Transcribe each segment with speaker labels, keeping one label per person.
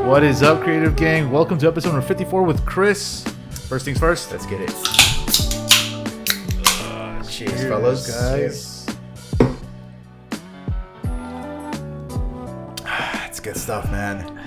Speaker 1: What is up, Creative Gang? Welcome to episode number 54 with Chris. First things first, let's get it.
Speaker 2: Cheers, fellas.
Speaker 1: Guys.
Speaker 2: It's good stuff, man.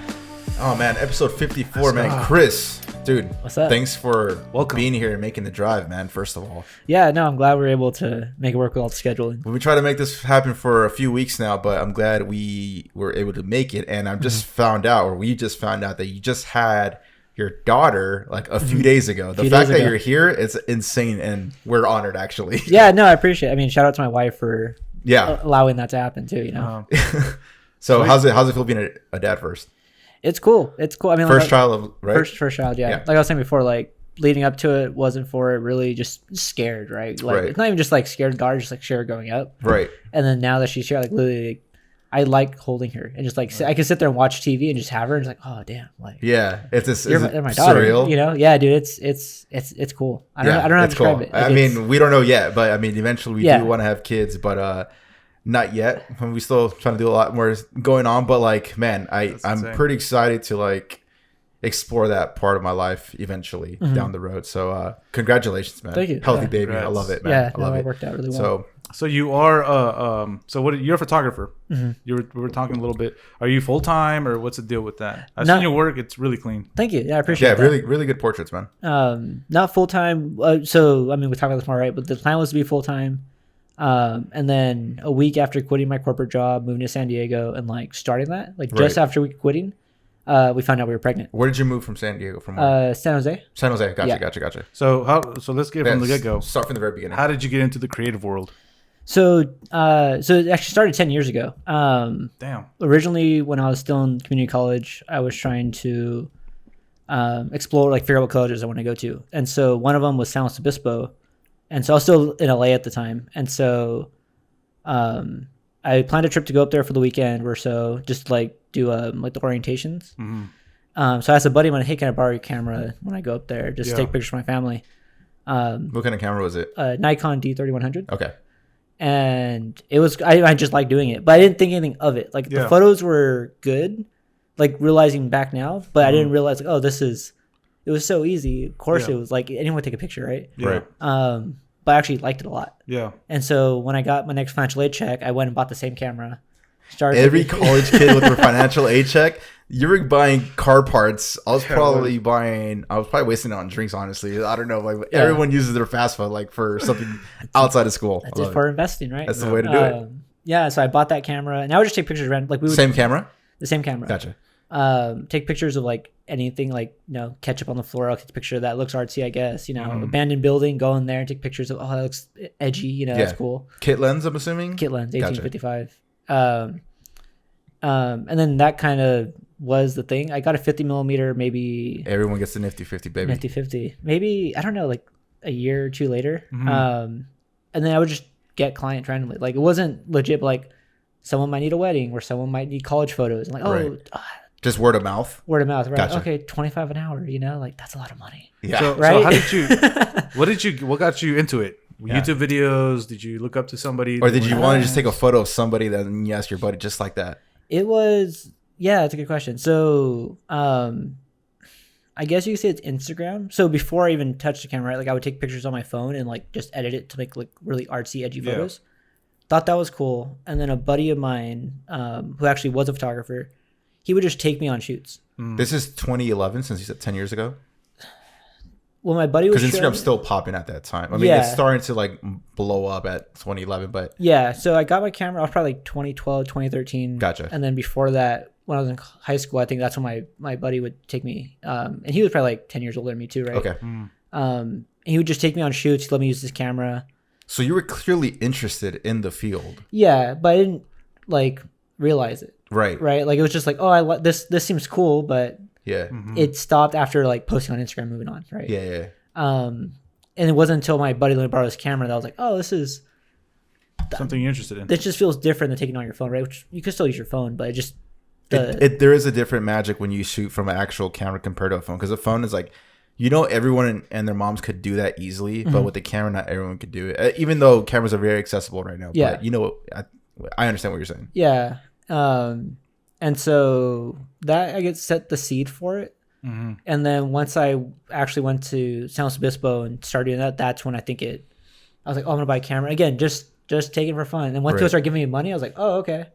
Speaker 2: Oh, man. Episode 54,
Speaker 1: That's
Speaker 2: man. Chris, dude.
Speaker 3: What's up?
Speaker 2: Thanks for
Speaker 1: Welcome.
Speaker 2: being here and making the drive, man, first of all.
Speaker 3: Yeah, no, I'm glad we were able to make it work with all the scheduling.
Speaker 2: We tried to make this happen for a few weeks now, but I'm glad we were able to make it. And I've just found out, or we just found out, that you just had your daughter like a few days ago. The fact that you're here, it's insane, and we're honored, actually.
Speaker 3: Yeah, no, I appreciate it. I mean, shout out to my wife for
Speaker 2: Yeah.
Speaker 3: allowing that to happen too, you know.
Speaker 2: So how's it feel being a dad first?
Speaker 3: It's cool. It's cool. I mean,
Speaker 2: First
Speaker 3: like,
Speaker 2: child, right?
Speaker 3: First child, yeah.
Speaker 2: Yeah.
Speaker 3: Like I was saying before, like leading up to it wasn't for it, really just scared, right? Like
Speaker 2: Right.
Speaker 3: it's not even just like scared of daughter, just like scared growing up.
Speaker 2: Right.
Speaker 3: And then now that she's here, like literally I like holding her and just like I can sit there and watch TV and just have her and just like, oh damn, like
Speaker 2: Yeah.
Speaker 3: you're my daughter,
Speaker 2: surreal?
Speaker 3: you know? Yeah, dude, it's cool. I don't know how to
Speaker 2: it's
Speaker 3: describe
Speaker 2: cool.
Speaker 3: it.
Speaker 2: I
Speaker 3: Like,
Speaker 2: mean, we don't know yet, but I mean, eventually we
Speaker 3: Yeah.
Speaker 2: do want to have kids, but not yet. We still trying to do a lot more going on, but like, man, I'm
Speaker 1: insane.
Speaker 2: pretty excited to like explore that part of my life eventually down the road. So congratulations, man.
Speaker 3: Thank you.
Speaker 2: Healthy
Speaker 3: Yeah.
Speaker 2: baby.
Speaker 1: Congrats.
Speaker 2: I love it, man.
Speaker 3: yeah,
Speaker 2: I love
Speaker 3: no,
Speaker 2: it.
Speaker 3: it worked out really well.
Speaker 2: So
Speaker 1: So you are you're a photographer.
Speaker 3: Mm-hmm.
Speaker 1: We were talking a little bit. Are you full time or what's the deal with that? I've
Speaker 3: No.
Speaker 1: seen your work. It's really clean.
Speaker 3: Thank you. Yeah, I appreciate
Speaker 2: yeah,
Speaker 3: that.
Speaker 2: really, really good portraits, man.
Speaker 3: Not full time. So I mean, we talked about this more, right? But the plan was to be full time. And then a week after quitting my corporate job, moving to San Diego and like starting that, like just
Speaker 2: Right.
Speaker 3: after we quitting, we found out we were pregnant.
Speaker 2: Where did you move from San Diego? From where?
Speaker 3: San Jose.
Speaker 2: San Jose. Gotcha,
Speaker 3: yeah.
Speaker 2: gotcha.
Speaker 1: So let's get from the
Speaker 2: Yeah,
Speaker 1: get go.
Speaker 2: Start from the very beginning.
Speaker 1: How did you get into the creative world?
Speaker 3: So it actually started 10 years ago.
Speaker 1: Damn.
Speaker 3: Originally, when I was still in community college, I was trying to explore, like figure out what colleges I want to go to. And so one of them was San Luis Obispo. And so I was still in LA at the time. And so I planned a trip to go up there for the weekend or so, just like do like the orientations.
Speaker 1: Mm-hmm.
Speaker 3: So I asked a buddy of mine, hey, can I borrow your camera when I go up there? Just
Speaker 1: Yeah.
Speaker 3: take pictures for my family.
Speaker 2: What kind of camera was it?
Speaker 3: Nikon D3100.
Speaker 2: Okay.
Speaker 3: And it was, I just liked doing it, but I didn't think anything of it. Like
Speaker 1: Yeah.
Speaker 3: the photos were good, like realizing back now, but I didn't realize like, oh, it was so easy. Of course
Speaker 1: Yeah.
Speaker 3: it was like anyone would take a picture, right?
Speaker 1: Yeah.
Speaker 2: Right.
Speaker 3: But I actually liked it a lot.
Speaker 1: Yeah.
Speaker 3: And so when I got my next financial aid check, I went and bought the same camera. Started
Speaker 2: Every college kid with their financial aid check, you were buying car parts. I was probably wasting it on drinks, honestly. I don't know. Like
Speaker 3: Yeah.
Speaker 2: everyone uses their FAFSA like for something outside of school.
Speaker 3: That's
Speaker 2: I
Speaker 3: it
Speaker 2: love
Speaker 3: for
Speaker 2: it.
Speaker 3: investing, right?
Speaker 2: That's the way to do it.
Speaker 3: Yeah, so I bought that camera, and I would just take pictures random. Like we would
Speaker 2: Same camera?
Speaker 3: the same camera.
Speaker 2: Gotcha.
Speaker 3: Take pictures of like anything, like ketchup on the floor. I'll take a picture of that. Looks artsy, I guess.
Speaker 2: Mm-hmm.
Speaker 3: Abandoned building. Go in there and take pictures of. Oh, that looks edgy. That's cool.
Speaker 2: Kit lens, I'm assuming?
Speaker 3: Kit lens,
Speaker 2: Gotcha.
Speaker 3: 1855. And then that kind of was the thing. I got a 50 millimeter, maybe
Speaker 2: Everyone gets the nifty 50, baby.
Speaker 3: nifty 50. Maybe I don't know, like a year or two later.
Speaker 1: Mhm.
Speaker 3: And then I would just get clients randomly. Like it wasn't legit. But like someone might need a wedding, or someone might need college photos. And like, oh.
Speaker 2: Right. Just word of mouth?
Speaker 3: Word of mouth, right?
Speaker 2: Gotcha.
Speaker 3: Okay, 25 an hour. Like that's a lot of money.
Speaker 2: Yeah.
Speaker 1: So
Speaker 3: Right?
Speaker 1: how did you? What got you into it?
Speaker 2: Yeah.
Speaker 1: YouTube videos? Did you look up to somebody?
Speaker 2: Or did you want to just take a photo of somebody then you ask your buddy just like that?
Speaker 3: It was, yeah, that's a good question. So, I guess you could say it's Instagram. So before I even touched the camera, right, like I would take pictures on my phone and like just edit it to make like really artsy, edgy
Speaker 1: Yeah.
Speaker 3: photos. Thought that was cool. And then a buddy of mine, who actually was a photographer, he would just take me on shoots.
Speaker 2: This is 2011, since you said 10 years ago?
Speaker 3: Well, my buddy was
Speaker 2: Because
Speaker 3: showing-
Speaker 2: Instagram's still popping at that time. I mean,
Speaker 3: Yeah.
Speaker 2: it's starting to like blow up at 2011, but
Speaker 3: Yeah, so I got my camera. I was probably like 2012, 2013.
Speaker 2: Gotcha.
Speaker 3: And then before that, when I was in high school, I think that's when my buddy would take me. And he was probably like 10 years older than me too, right?
Speaker 2: okay.
Speaker 3: And he would just take me on shoots. Let me use this camera.
Speaker 2: So you were clearly interested in the field.
Speaker 3: Yeah, but I didn't like realize it,
Speaker 2: Right.
Speaker 3: right? Like it was just like, oh, this seems cool, but
Speaker 2: Yeah.
Speaker 3: it stopped after like posting on Instagram, moving on, right?
Speaker 2: Yeah.
Speaker 3: And it wasn't until my buddy let me borrow his camera that I was like, oh, this
Speaker 1: something you're interested in?
Speaker 3: just feels different than taking it on your phone, right? Which you could still use your phone, but it just
Speaker 2: There is a different magic when you shoot from an actual camera compared to a phone, because a phone is like, everyone and their moms could do that easily, but with the camera, not everyone could do it. Even though cameras are very accessible right now.
Speaker 3: Yeah.
Speaker 2: But I understand what you're saying.
Speaker 3: Yeah. And so that I get set the seed for it.
Speaker 1: Mm-hmm.
Speaker 3: And then once I actually went to San Luis Obispo and started doing that, that's when I was like, oh, I'm gonna buy a camera again, just take it for fun. And once people started giving me money, I was like, oh, okay.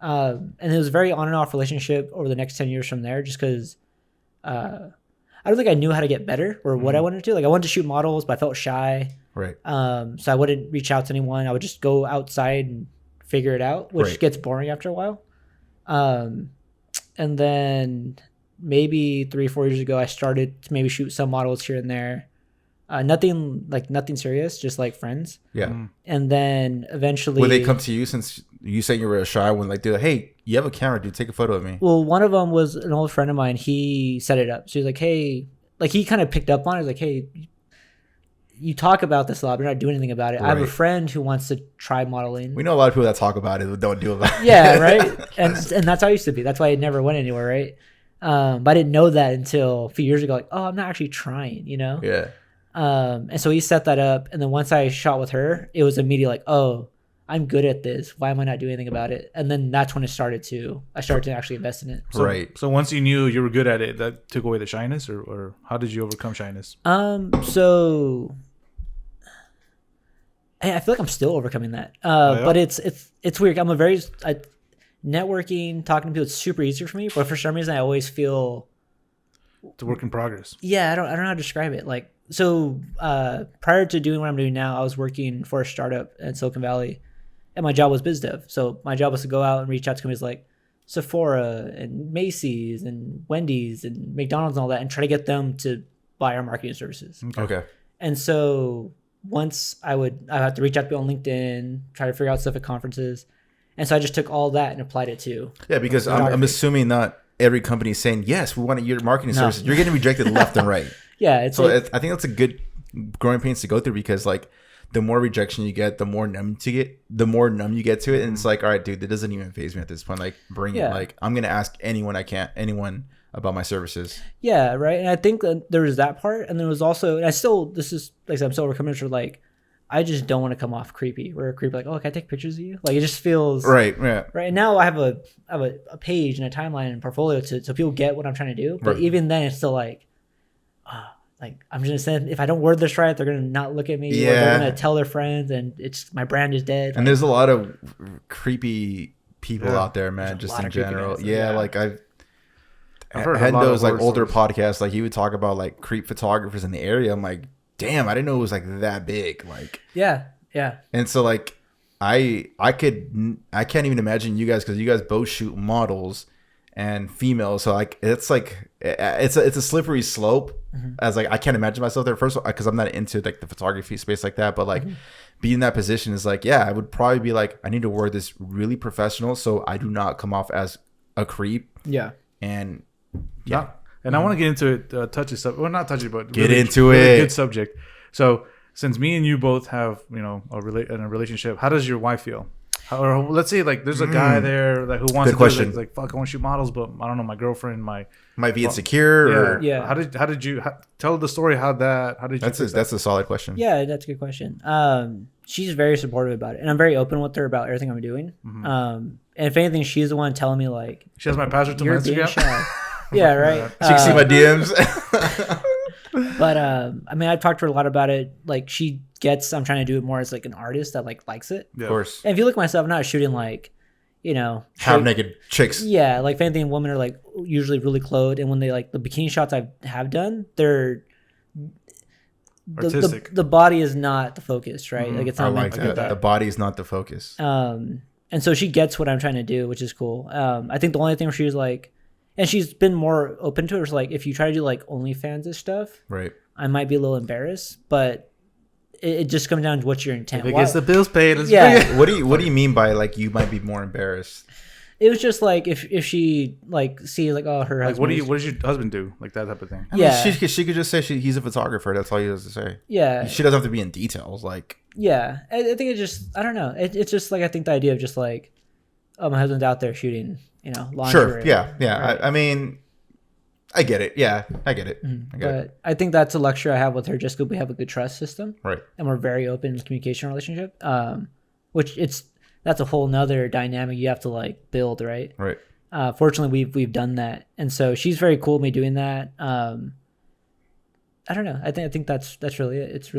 Speaker 3: And it was a very on and off relationship over the next 10 years from there, just because I don't think I knew how to get better or what I wanted to. Like I wanted to shoot models, but I felt shy.
Speaker 2: Right.
Speaker 3: So I wouldn't reach out to anyone. I would just go outside and figure it out, which gets boring after a while. And then maybe 3-4 years ago, I started to maybe shoot some models here and there. Nothing serious, just like friends.
Speaker 2: Yeah.
Speaker 3: And then eventually,
Speaker 2: would they come to you since you said you were a shy one? Like, they're like, hey, you have a camera, dude. Take a photo of me.
Speaker 3: Well, one of them was an old friend of mine. He set it up. So he's like, hey, like he kind of picked up on it. He's like, hey, you talk about this a lot, but you're not doing anything about it. I have a friend who wants to try modeling.
Speaker 2: We know a lot of people that talk about it but don't do about it.
Speaker 3: Yeah, right. And that's how I used to be. That's why it never went anywhere, right? But I didn't know that until a few years ago. Like, oh, I'm not actually trying, you know?
Speaker 2: Yeah.
Speaker 3: And so he set that up, and then once I shot with her, it was immediately like, oh, I'm good at this. Why am I not doing anything about it? And then that's when I started to actually invest in it.
Speaker 1: So once you knew you were good at it, that took away the shyness, or how did you overcome shyness?
Speaker 3: So I feel like I'm still overcoming that. But it's weird. I'm networking, talking to people, it's super easy for me, but for some reason I always feel
Speaker 1: it's a work in progress.
Speaker 3: Yeah, I don't know how to describe it. Like, so prior to doing what I'm doing now, I was working for a startup in Silicon Valley, and my job was biz dev. So my job was to go out and reach out to companies like Sephora and Macy's and Wendy's and McDonald's and all that, and try to get them to buy our marketing services.
Speaker 2: Okay.
Speaker 3: And so once I have to reach out to people on LinkedIn, try to figure out stuff at conferences. And so I just took all that and applied it to.
Speaker 2: Yeah, because I'm assuming not every company is saying, yes, we want your marketing services. You're getting rejected left and right.
Speaker 3: Yeah.
Speaker 2: I think that's a good growing pains to go through, because like the more rejection you get, the more numb you get to it. And it's like, all right, dude, that doesn't even faze me at this point. Like, bring it. Like, I'm going to ask anyone about my services.
Speaker 3: Yeah, right. And I think that there was that part, and there was also, and I'm still overcoming for like, I just don't want to come off creepy. Where creepy, like, oh, can I take pictures of you? Like, it just feels
Speaker 2: right. Yeah.
Speaker 3: Right. And now I have a page and a timeline and portfolio so people get what I'm trying to do. But even then, it's still like, I'm just saying, if I don't word this right, they're gonna not look at me. Yeah. Or they're gonna tell their friends, and my brand is dead.
Speaker 2: And there's a lot of creepy people out there, man. Just in general. Like I've heard those like older podcasts, like he would talk about like creep photographers in the area. I'm like, damn, I didn't know it was like that big. Like,
Speaker 3: yeah.
Speaker 2: And so like, I can't even imagine you guys, because you guys both shoot models and females. So like, it's a slippery slope. Mm-hmm. As like, I can't imagine myself there first, because I'm not into like the photography space like that. But like, being in that position is like, yeah, I would probably be like, I need to word this really professional so I do not come off as a creep.
Speaker 3: Yeah.
Speaker 2: And
Speaker 1: yeah. And I want to get into it, touchy stuff. Well, not touchy, but
Speaker 2: get into it.
Speaker 1: Good subject. So, since me and you both have, in a relationship, how does your wife feel? Or let's say like there's a guy there who wants to do it, like, fuck, I want to shoot models, but I don't know, my girlfriend might
Speaker 2: be insecure.
Speaker 3: Yeah.
Speaker 1: How did you tell the story? How did you?
Speaker 2: That's a solid question.
Speaker 3: Yeah, that's a good question. She's very supportive about it, and I'm very open with her about everything I'm doing. Mm-hmm. And if anything, she's the one telling me like,
Speaker 1: she has my password to my Instagram.
Speaker 3: Yeah, right.
Speaker 2: She can see my DMs.
Speaker 3: But I mean, I've talked to her a lot about it. Like, she gets I'm trying to do it more as like an artist that like likes it.
Speaker 2: Yeah. Of course.
Speaker 3: And if you look at myself, I'm not shooting like,
Speaker 2: half naked chicks.
Speaker 3: Yeah, like if anything, women are like usually really clothed, and when they like the bikini shots I have done, they're
Speaker 1: artistic.
Speaker 3: The body is not the focus, right?
Speaker 2: Mm-hmm.
Speaker 3: Like, it's not
Speaker 2: I like that. The body is not the focus.
Speaker 3: And so she gets what I'm trying to do, which is cool. I think the only thing where she was like, and she's been more open to it, was like, if you try to do like OnlyFans stuff,
Speaker 2: right,
Speaker 3: I might be a little embarrassed, but it just comes down to what's your intent.
Speaker 1: If it gets the bills paid,
Speaker 2: What do you mean by like you might be more embarrassed?
Speaker 3: It was just like if she like sees like, oh, her husband.
Speaker 1: What does your husband do? Like that type of thing.
Speaker 2: I mean, she could just say he's a photographer. That's all he has to say.
Speaker 3: Yeah.
Speaker 2: She doesn't have to be in details. Like.
Speaker 3: Yeah, I think it just, I don't know. It's just like, I think the idea of just like, oh, my husband's out there shooting, lingerie.
Speaker 2: Sure. Yeah. Right. I mean, I get it. Yeah, I get it.
Speaker 3: But I think that's a luxury I have with her, just because we have a good trust system.
Speaker 2: Right.
Speaker 3: And we're very open in communication relationship. Which that's a whole nother dynamic you have to like build, right?
Speaker 2: Right.
Speaker 3: Fortunately, we've done that, and so she's very cool with me doing that. I don't know. I think that's really it. It's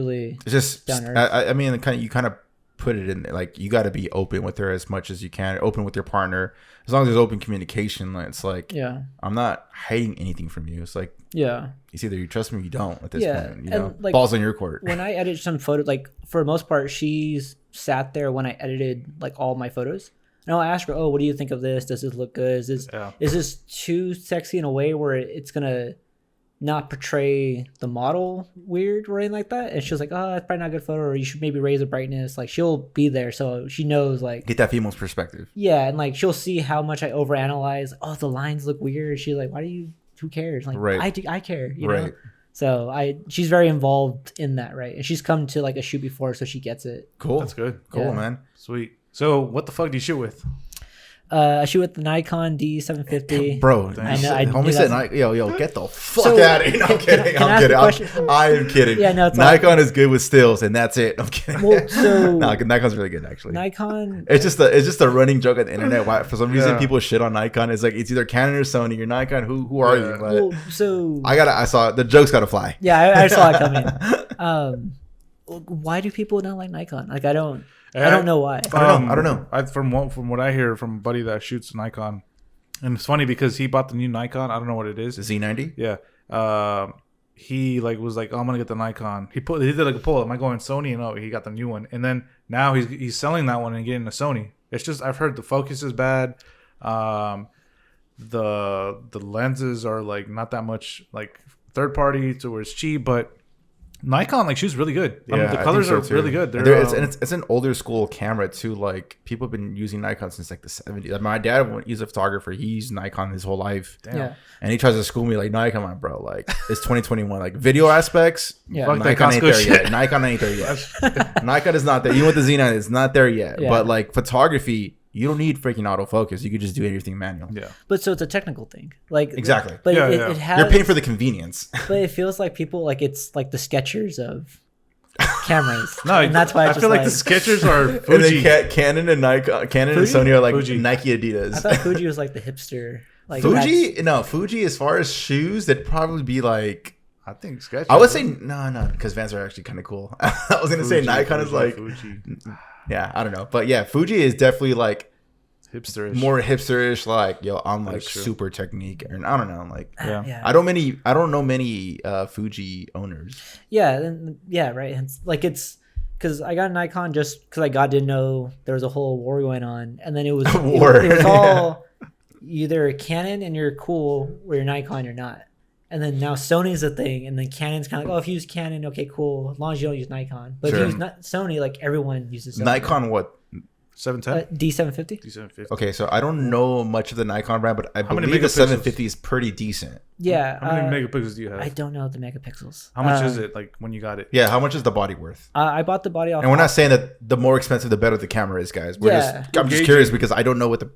Speaker 2: just
Speaker 3: down to earth.
Speaker 2: I mean, you kind of put it in like you got to be open with her as much as you can, open with your partner. As long as there's open communication, it's like, I'm not hiding anything from you. It's like, it's either you trust me or you don't at this point. You know, like, balls on your court.
Speaker 3: When I edit some photos, like for the most part, she's sat there when I edited like all my photos. And I'll ask her, what do you think of this? Does this look good? Is this too sexy in a way where it's gonna not portray the model weird or anything like that? And she was like, it's probably not a good photo, or you should maybe raise the brightness. Like she'll be there, so she knows, like,
Speaker 2: get that female's perspective.
Speaker 3: Yeah, and like she'll see how much I overanalyze. The lines look weird. She's like, who cares? Like, I care, you know? So she's very involved in that, right? And she's come to like a shoot before, so she gets it.
Speaker 2: Cool.
Speaker 1: That's good.
Speaker 2: Cool, man.
Speaker 1: Sweet. So what the fuck do you shoot with?
Speaker 3: I shoot with the Nikon D750.
Speaker 2: Bro,
Speaker 3: I know.
Speaker 2: Homie said, yo, get the fuck out of here. I'm kidding. I'm kidding.
Speaker 3: Yeah, no, it's
Speaker 2: Nikon is good with stills, and that's it. I'm kidding.
Speaker 3: Well, so
Speaker 2: Nikon's really good, actually.
Speaker 3: Nikon.
Speaker 2: It's just a running joke on the internet. Why, for some reason, people shit on Nikon. It's like it's either Canon or Sony. You're Nikon. Who are you? But
Speaker 3: well, so
Speaker 2: I saw the joke's got to fly.
Speaker 3: Yeah, I saw it coming. Why do people not like Nikon? Like I don't know why.
Speaker 2: I don't know.
Speaker 1: From what I hear from a buddy that shoots Nikon, and it's funny because he bought the new Nikon. I don't know what it is.
Speaker 2: The Z90.
Speaker 1: Yeah. He was like, I'm gonna get the Nikon. He did like a poll. Am I going Sony? No, he got the new one. And then now he's selling that one and getting a Sony. It's just I've heard the focus is bad. The lenses are like not that much like third party to where it's cheap, but Nikon like shoots really good.
Speaker 2: Yeah,
Speaker 1: the colors are really good.
Speaker 2: It's an older school camera too. Like people have been using Nikon since like the 70s. Like, my dad, he's a photographer. He used Nikon his whole life.
Speaker 1: Damn.
Speaker 3: Yeah.
Speaker 2: And he tries to school me like, Nikon, on, bro. Like it's 2021. Like video aspects,
Speaker 3: yeah.
Speaker 2: Nikon ain't there yet. Nikon ain't there yet. Nikon is not there. Even with the Z9, it's not there yet. Yeah. But like photography, you don't need freaking autofocus. You could just do everything manual.
Speaker 1: Yeah.
Speaker 3: But so it's a technical thing. Like
Speaker 2: exactly.
Speaker 3: But it has,
Speaker 2: you're paying for the convenience.
Speaker 3: But it feels like people like it's like the Skechers of cameras.
Speaker 1: No,
Speaker 3: and that's why
Speaker 1: I feel like the Skechers are Fuji.
Speaker 2: And Canon and Nikon, Canon and Sony are like Fuji. Nike, Adidas.
Speaker 3: I thought Fuji was like the hipster. Like
Speaker 2: Fuji as far as shoes, they'd probably be like.
Speaker 1: I think Skechers.
Speaker 2: I would say no, because Vans are actually kind of cool. I was gonna say Nikon is like. Fuji. Yeah, I don't know, but yeah, Fuji is definitely like
Speaker 1: hipsterish,
Speaker 2: more hipsterish. Like, yo, I'm like super technique, and I don't know, like,
Speaker 3: yeah.
Speaker 2: I don't know many Fuji owners.
Speaker 3: Yeah, right. It's like it's because I got a Nikon just because I didn't know there was a whole war going on, and then it was it was all either Canon and you're cool, or you're Nikon, you're not. And then now Sony's a thing, and then Canon's kind of like, if you use Canon, okay, cool, as long as you don't use Nikon. But if you use Sony, like everyone uses Sony.
Speaker 2: Nikon, what?
Speaker 1: 710?
Speaker 3: D750.
Speaker 1: D750.
Speaker 2: Okay, so I don't know much of the Nikon brand, but I believe the 750 is pretty decent.
Speaker 3: Yeah.
Speaker 1: How many megapixels do you have?
Speaker 3: I don't know the megapixels.
Speaker 1: How much is it, like, when you got it?
Speaker 2: Yeah, how much is the body worth?
Speaker 3: I bought the body off.
Speaker 2: And we're not saying that the more expensive, the better the camera is, guys. I'm just curious because I don't know what the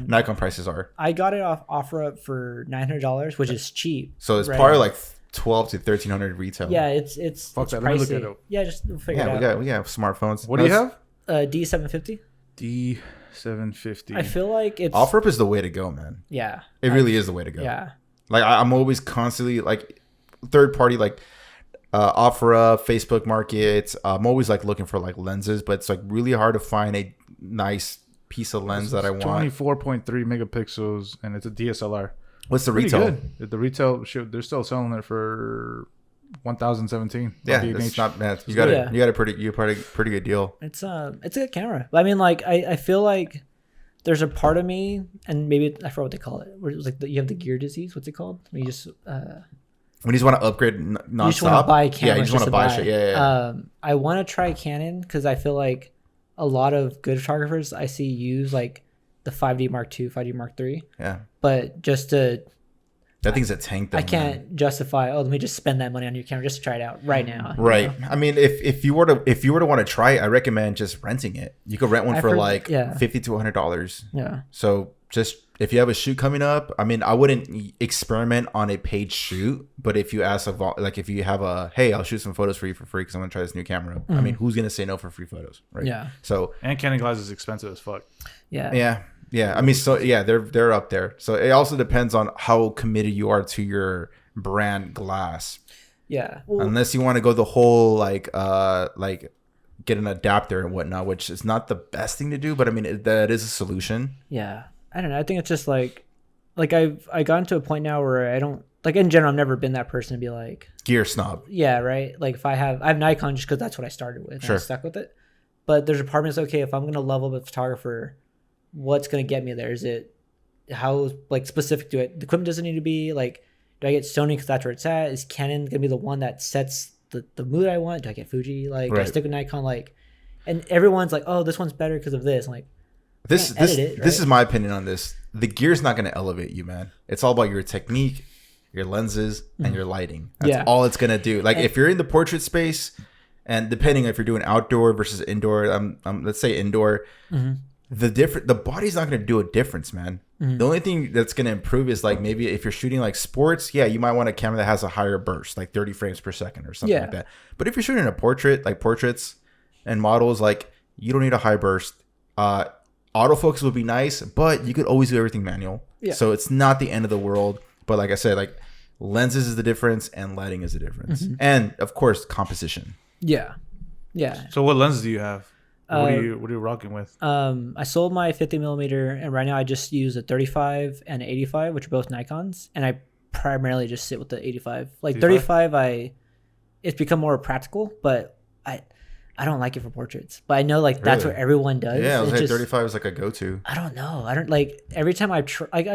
Speaker 2: Nikon prices are.
Speaker 3: I got it off OfferUp for $900, which is cheap.
Speaker 2: So it's probably like 12 to 1300 retail.
Speaker 3: Yeah, it's
Speaker 1: fuck that.
Speaker 3: pricey.
Speaker 1: Let me look at it.
Speaker 3: Yeah, just figure it out.
Speaker 2: We got smartphones.
Speaker 1: What do you have?
Speaker 3: D750.
Speaker 1: D750.
Speaker 3: I feel like it's
Speaker 2: OfferUp is the way to go, man.
Speaker 3: Yeah,
Speaker 2: it really is the way to go.
Speaker 3: Yeah,
Speaker 2: like I'm always constantly like third party like OfferUp, Facebook Markets. I'm always like looking for like lenses, but it's like really hard to find a nice piece of lens that I want.
Speaker 1: 24.3 megapixels, and it's a DSLR.
Speaker 2: What's the retail?
Speaker 1: Good. The retail, they're still selling it for 1,017.
Speaker 2: Yeah, it's not bad. You got a pretty good deal.
Speaker 3: It's a good camera. I mean, like I feel like there's a part of me, and maybe I forgot what they call it, where it's like you have the gear disease. What's it called? When you just
Speaker 2: when you just want to upgrade nonstop.
Speaker 3: You just want to buy a camera.
Speaker 2: Yeah, you just want to buy shit. Yeah.
Speaker 3: I want to try Canon because I feel like a lot of good photographers I see use like the 5D Mark II, 5D Mark III.
Speaker 2: Yeah.
Speaker 3: But just to
Speaker 2: that thing's a tank though.
Speaker 3: I can't justify, let me just spend that money on your camera just to try it out right now.
Speaker 2: Right. You know? I mean, if you were to want to try it, I recommend just renting it. You could rent one for like $50 to $100.
Speaker 3: Yeah.
Speaker 2: So just if you have a shoot coming up, I mean, I wouldn't experiment on a paid shoot, but if you ask if you have hey, I'll shoot some photos for you for free because I'm gonna try this new camera. I mean, who's gonna say no for free photos, right?
Speaker 3: Yeah.
Speaker 2: So
Speaker 1: and Canon glass is expensive as fuck.
Speaker 3: Yeah.
Speaker 2: Yeah. Yeah, I mean, so yeah, they're up there. So it also depends on how committed you are to your brand glass.
Speaker 3: Yeah. Well,
Speaker 2: Unless you want to go the whole like get an adapter and whatnot, which is not the best thing to do, but I mean that is a solution.
Speaker 3: yeah. I don't know. I think it's just like I gotten to a point now where I don't like in general. I've never been that person to be like
Speaker 2: Gear snob.
Speaker 3: yeah, right. Like if I have Nikon just because that's what I started with. And
Speaker 2: Sure.
Speaker 3: I stuck with it. But there's a part of me that's okay if I'm gonna level up a photographer, what's gonna get me there? Is it how like specific to it? The equipment doesn't need to be like. Do I get Sony because that's where it's at? Is Canon gonna be the one that sets the mood I want? Do I get Fuji? Like
Speaker 2: Right.
Speaker 3: I stick with Nikon. Like, and everyone's like, oh, this one's better because of this. I'm like,
Speaker 2: This
Speaker 3: edit it, right?
Speaker 2: This is my opinion on this. The gear's not going to elevate you, man. It's all about your technique, your lenses, and your lighting. That's
Speaker 3: Yeah.
Speaker 2: all it's going to do. Like if you're in the portrait space, and depending if you're doing outdoor versus indoor, let's say indoor, the body's not going to do a difference, man. The only thing that's going to improve is like maybe if you're shooting like sports, yeah, you might want a camera that has a higher burst, like 30 frames per second or something like that. But if you're shooting a portrait, like portraits and models, like you don't need a high burst. Autofocus would be nice, but you could always do everything manual.
Speaker 3: Yeah.
Speaker 2: So it's not the end of the world. But like I said, like lenses is the difference and lighting is the difference. And of course, composition.
Speaker 3: yeah, yeah.
Speaker 1: So what lenses do you have? What are you rocking with?
Speaker 3: I sold my 50 millimeter, and right now I just use a 35 and an 85, which are both Nikons, and I primarily just sit with the 85. Like
Speaker 1: 85?
Speaker 3: 35, it's become more practical, but I don't like it for portraits. But I know like that's
Speaker 2: Really?
Speaker 3: what everyone does.
Speaker 2: Yeah, I was
Speaker 3: It's
Speaker 2: like
Speaker 3: just-
Speaker 2: 35 is like a go-to.
Speaker 3: I don't know. I don't like every time I try. Like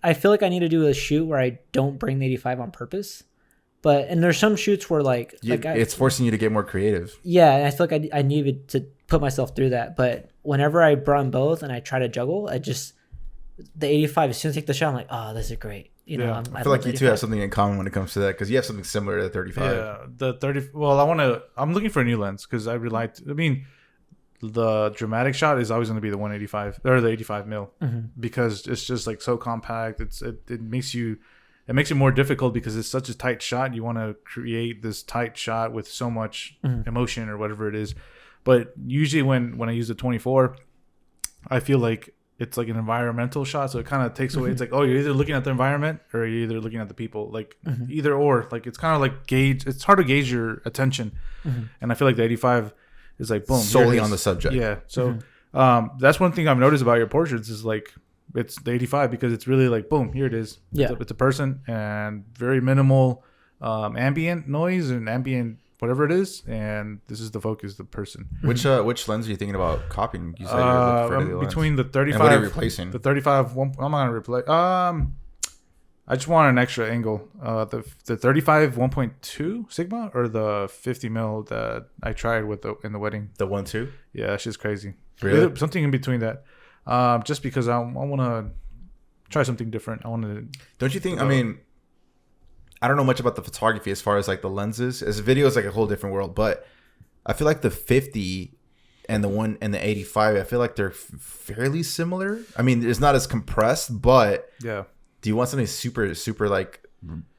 Speaker 3: I feel like I need to do a shoot where I don't bring the 85 on purpose. And there's some shoots where
Speaker 2: It's forcing you to get more creative.
Speaker 3: yeah, and I feel like I needed to put myself through that. But whenever I brought in both and I try to juggle, the 85 as soon as I take the shot, I'm like, oh, this is great. You know,
Speaker 1: Yeah.
Speaker 2: I feel like you two have something in common when it comes to that because you have something similar to the 35.
Speaker 1: Yeah, the 30. Well, I'm looking for a new lens because I really liked. I mean, the dramatic shot is always going to be the 185 or the 85 mil because it's just like so compact. It makes it more difficult because it's such a tight shot. You want to create this tight shot with so much emotion or whatever it is. But usually when I use the 24, I feel like it's like an environmental shot, so it kind of takes away. It's like, oh, you're either looking at the environment or you're either looking at the people, like either or. Like it's kind of like gauge. It's hard to gauge your attention, and I feel like the 85 is like boom,
Speaker 2: Solely
Speaker 1: here it
Speaker 2: on the
Speaker 1: is.
Speaker 2: subject.
Speaker 1: Yeah, so that's one thing I've noticed about your portraits is like it's the 85 because it's really like boom, here it is.
Speaker 3: Yeah.
Speaker 1: It's a person and very minimal ambient noise and ambient whatever it is, and this is the focus, the person.
Speaker 2: Which lens are you thinking about copying? You said you're looking for a new lens.
Speaker 1: Between the 35.
Speaker 2: And what are you replacing?
Speaker 1: The 35. I'm not gonna replace. I just want an extra angle. The 35 1.2 Sigma or the 50 mil that I tried with in the wedding.
Speaker 2: The 1.2?
Speaker 1: Yeah, that's just crazy.
Speaker 2: Really?
Speaker 1: Something in between that. Just because I want to try something different. I want to.
Speaker 2: Don't you think? I mean, I don't know much about the photography as far as like the lenses. As a video is like a whole different world, but I feel like the 50 and the 85, I feel like they're fairly similar. I mean, it's not as compressed, but
Speaker 1: Yeah.
Speaker 2: do you want something super like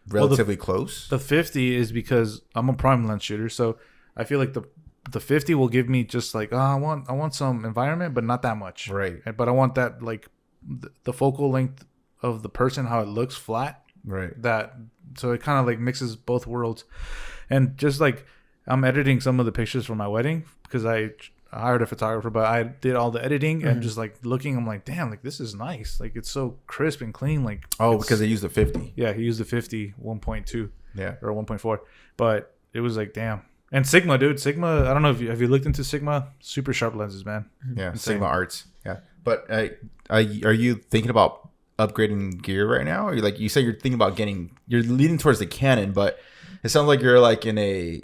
Speaker 2: relatively close?
Speaker 1: The 50 is because I'm a prime lens shooter, so I feel like the 50 will give me just like I want some environment, but not that much.
Speaker 2: Right.
Speaker 1: But I want that like the focal length of the person, how it looks flat.
Speaker 2: Right.
Speaker 1: So it kind of like mixes both worlds, and just like I'm editing some of the pictures for my wedding because I hired a photographer, but I did all the editing and just like looking, I'm like, damn, like this is nice, like it's so crisp and clean, like
Speaker 2: Because they used the 50.
Speaker 1: yeah, he used the 50 1.2
Speaker 2: Yeah.
Speaker 1: or 1.4, but it was like damn. And Sigma, dude, I don't know if have you looked into Sigma? Super sharp lenses, man.
Speaker 2: Yeah.
Speaker 1: Insane.
Speaker 2: Sigma Arts. Yeah. But are you thinking about upgrading gear right now? Or you say you're thinking about you're leaning towards the Canon, but it sounds like you're like in a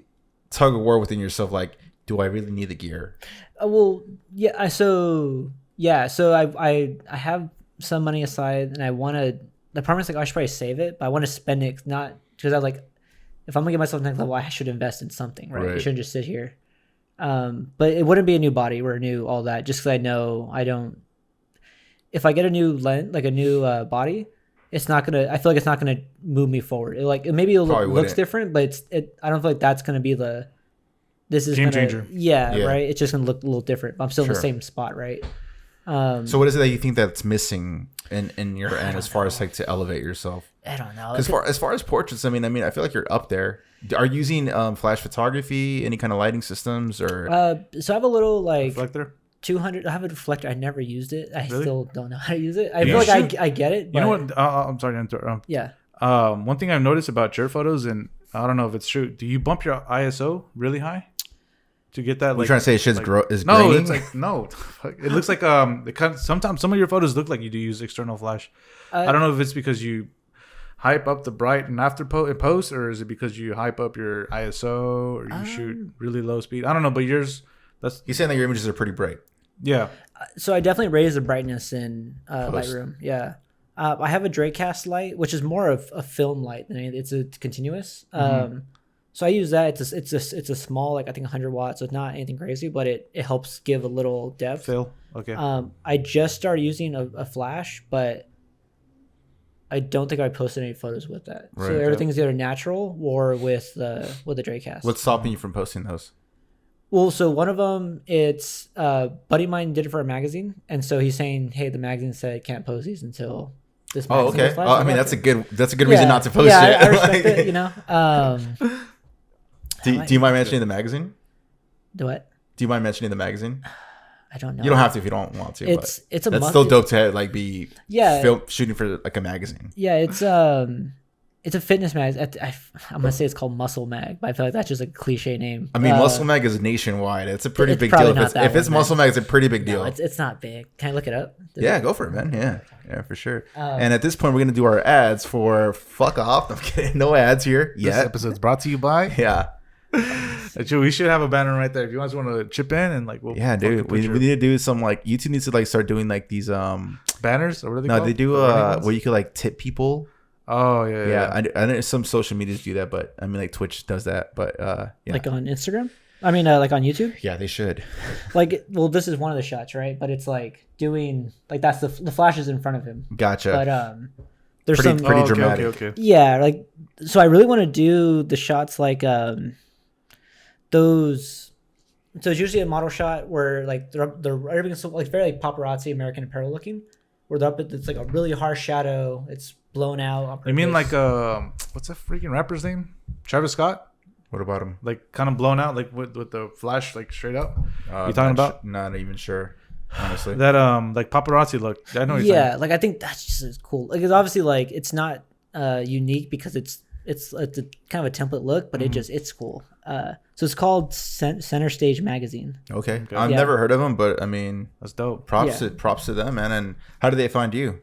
Speaker 2: tug of war within yourself. Like, do I really need the gear?
Speaker 3: Well, yeah. So I have some money aside, and I want to. The problem is like I should probably save it, but I want to spend it not because I was like, if I'm gonna get myself to the next level, I should invest in something, right? I shouldn't just sit here. But it wouldn't be a new body or a new all that, just because I know I don't. If I get a new lens, like a new body, it's not gonna. I feel like it's not gonna move me forward. Maybe it looks different, but I don't feel like that's gonna be the. This is
Speaker 1: Game
Speaker 3: gonna,
Speaker 1: changer.
Speaker 3: yeah, right. It's just gonna look a little different. I'm still in the same spot, right?
Speaker 2: So what is it that you think that's missing in your end as far as like to elevate yourself?
Speaker 3: I don't know.
Speaker 2: As far as portraits, I mean, I feel like you're up there. Are you using flash photography, any kind of lighting systems, or?
Speaker 3: So I have a little like
Speaker 1: Reflector.
Speaker 3: 200. I have a reflector. I never used it. I
Speaker 1: Really?
Speaker 3: still don't know how to use it. I feel like I get it. But
Speaker 1: You know what? I'm sorry to interrupt.
Speaker 3: Yeah.
Speaker 1: One thing I've noticed about your photos, and I don't know if it's true. Do you bump your ISO really high to get that?
Speaker 2: You're trying to say shit's is
Speaker 1: no,
Speaker 2: grainy?
Speaker 1: it's like no. It looks like sometimes some of your photos look like you do use external flash. I don't know if it's because you hype up the bright and after post, or is it because you hype up your ISO, or you shoot really low speed? I don't know, but yours.
Speaker 2: He's saying that your images are pretty bright.
Speaker 1: Yeah.
Speaker 3: So I definitely raise the brightness in Lightroom. Yeah. I have a Dracast light, which is more of a film light than anything. It's a continuous. So I use that. It's a small, like I think 100 watts. So it's not anything crazy, but it helps give a little depth.
Speaker 1: Phil. Okay.
Speaker 3: I just started using a flash, but I don't think I posted any photos with that.
Speaker 2: Right.
Speaker 3: So everything's either natural or with the Dracast.
Speaker 2: What's stopping you from posting those?
Speaker 3: Well, so one of them, it's buddy of mine did it for a magazine, and so he's saying, "Hey, the magazine said can't post these until this."
Speaker 2: Oh,
Speaker 3: magazine
Speaker 2: okay.
Speaker 3: is flashed."
Speaker 2: I mean, that's a good reason not to post
Speaker 3: yeah,
Speaker 2: it.
Speaker 3: I respect it. You know.
Speaker 2: Do you mind mentioning the magazine?
Speaker 3: Do what?
Speaker 2: Do you mind mentioning the magazine?
Speaker 3: I don't know.
Speaker 2: You don't have to if you don't want to.
Speaker 3: It's a.
Speaker 2: That's still dope to like be
Speaker 3: Yeah.
Speaker 2: shooting for like a magazine.
Speaker 3: Yeah, it's a fitness mag. I'm gonna say it's called Muscle Mag, but I feel like that's just a cliche name.
Speaker 2: I mean, Muscle Mag is nationwide. It's a pretty
Speaker 3: It's
Speaker 2: big
Speaker 3: probably
Speaker 2: deal.
Speaker 3: not that
Speaker 2: If it's
Speaker 3: one,
Speaker 2: Muscle Mag, it's a pretty big deal.
Speaker 3: No, it's not big. Can I look it up?
Speaker 2: Yeah, go for it, man. Yeah, for sure. And at this point, we're gonna do our ads for fuck off. I'm kidding. No ads here
Speaker 1: This
Speaker 2: yet.
Speaker 1: episode's brought to you by.
Speaker 2: Yeah,
Speaker 1: Actually, we should have a banner right there. If you guys want to chip in and like, we'll
Speaker 2: yeah, dude. We need to do some like YouTube needs to like start doing like these
Speaker 1: banners. Or what are they
Speaker 2: No,
Speaker 1: called?
Speaker 2: they do where you could like tip people.
Speaker 1: Oh yeah.
Speaker 2: Yeah, I know some social medias do that, but I mean like Twitch does that, but yeah.
Speaker 3: Like on Instagram. I mean, like on YouTube.
Speaker 2: Yeah, they should.
Speaker 3: Like, well, this is one of the shots, right? But it's like doing like that's the flash is in front of him.
Speaker 2: Gotcha.
Speaker 3: But there's
Speaker 2: Pretty
Speaker 3: some
Speaker 2: pretty dramatic.
Speaker 1: Okay.
Speaker 3: yeah, like so I really want to do the shots like those. So it's usually a model shot where like they're everything's so, like very like paparazzi American Apparel looking, where they're up at it's like a really harsh shadow. It's blown out. On
Speaker 1: You mean
Speaker 3: purpose.
Speaker 1: like what's that freaking rapper's name? Travis Scott.
Speaker 2: What about him?
Speaker 1: Like kind of blown out, like with the flash, like straight up. You talking about?
Speaker 2: Not even sure, honestly.
Speaker 1: That like paparazzi look. I know. What you're saying.
Speaker 3: Yeah, like I think that's just as cool. Like it's obviously like it's not unique because it's a kind of a template look, but it's cool. So it's called Center Stage Magazine.
Speaker 2: Okay. I've
Speaker 3: Yeah.
Speaker 2: never heard of him, but I mean,
Speaker 1: That's dope.
Speaker 2: props
Speaker 3: Yeah.
Speaker 2: to them, man. And how did they find you?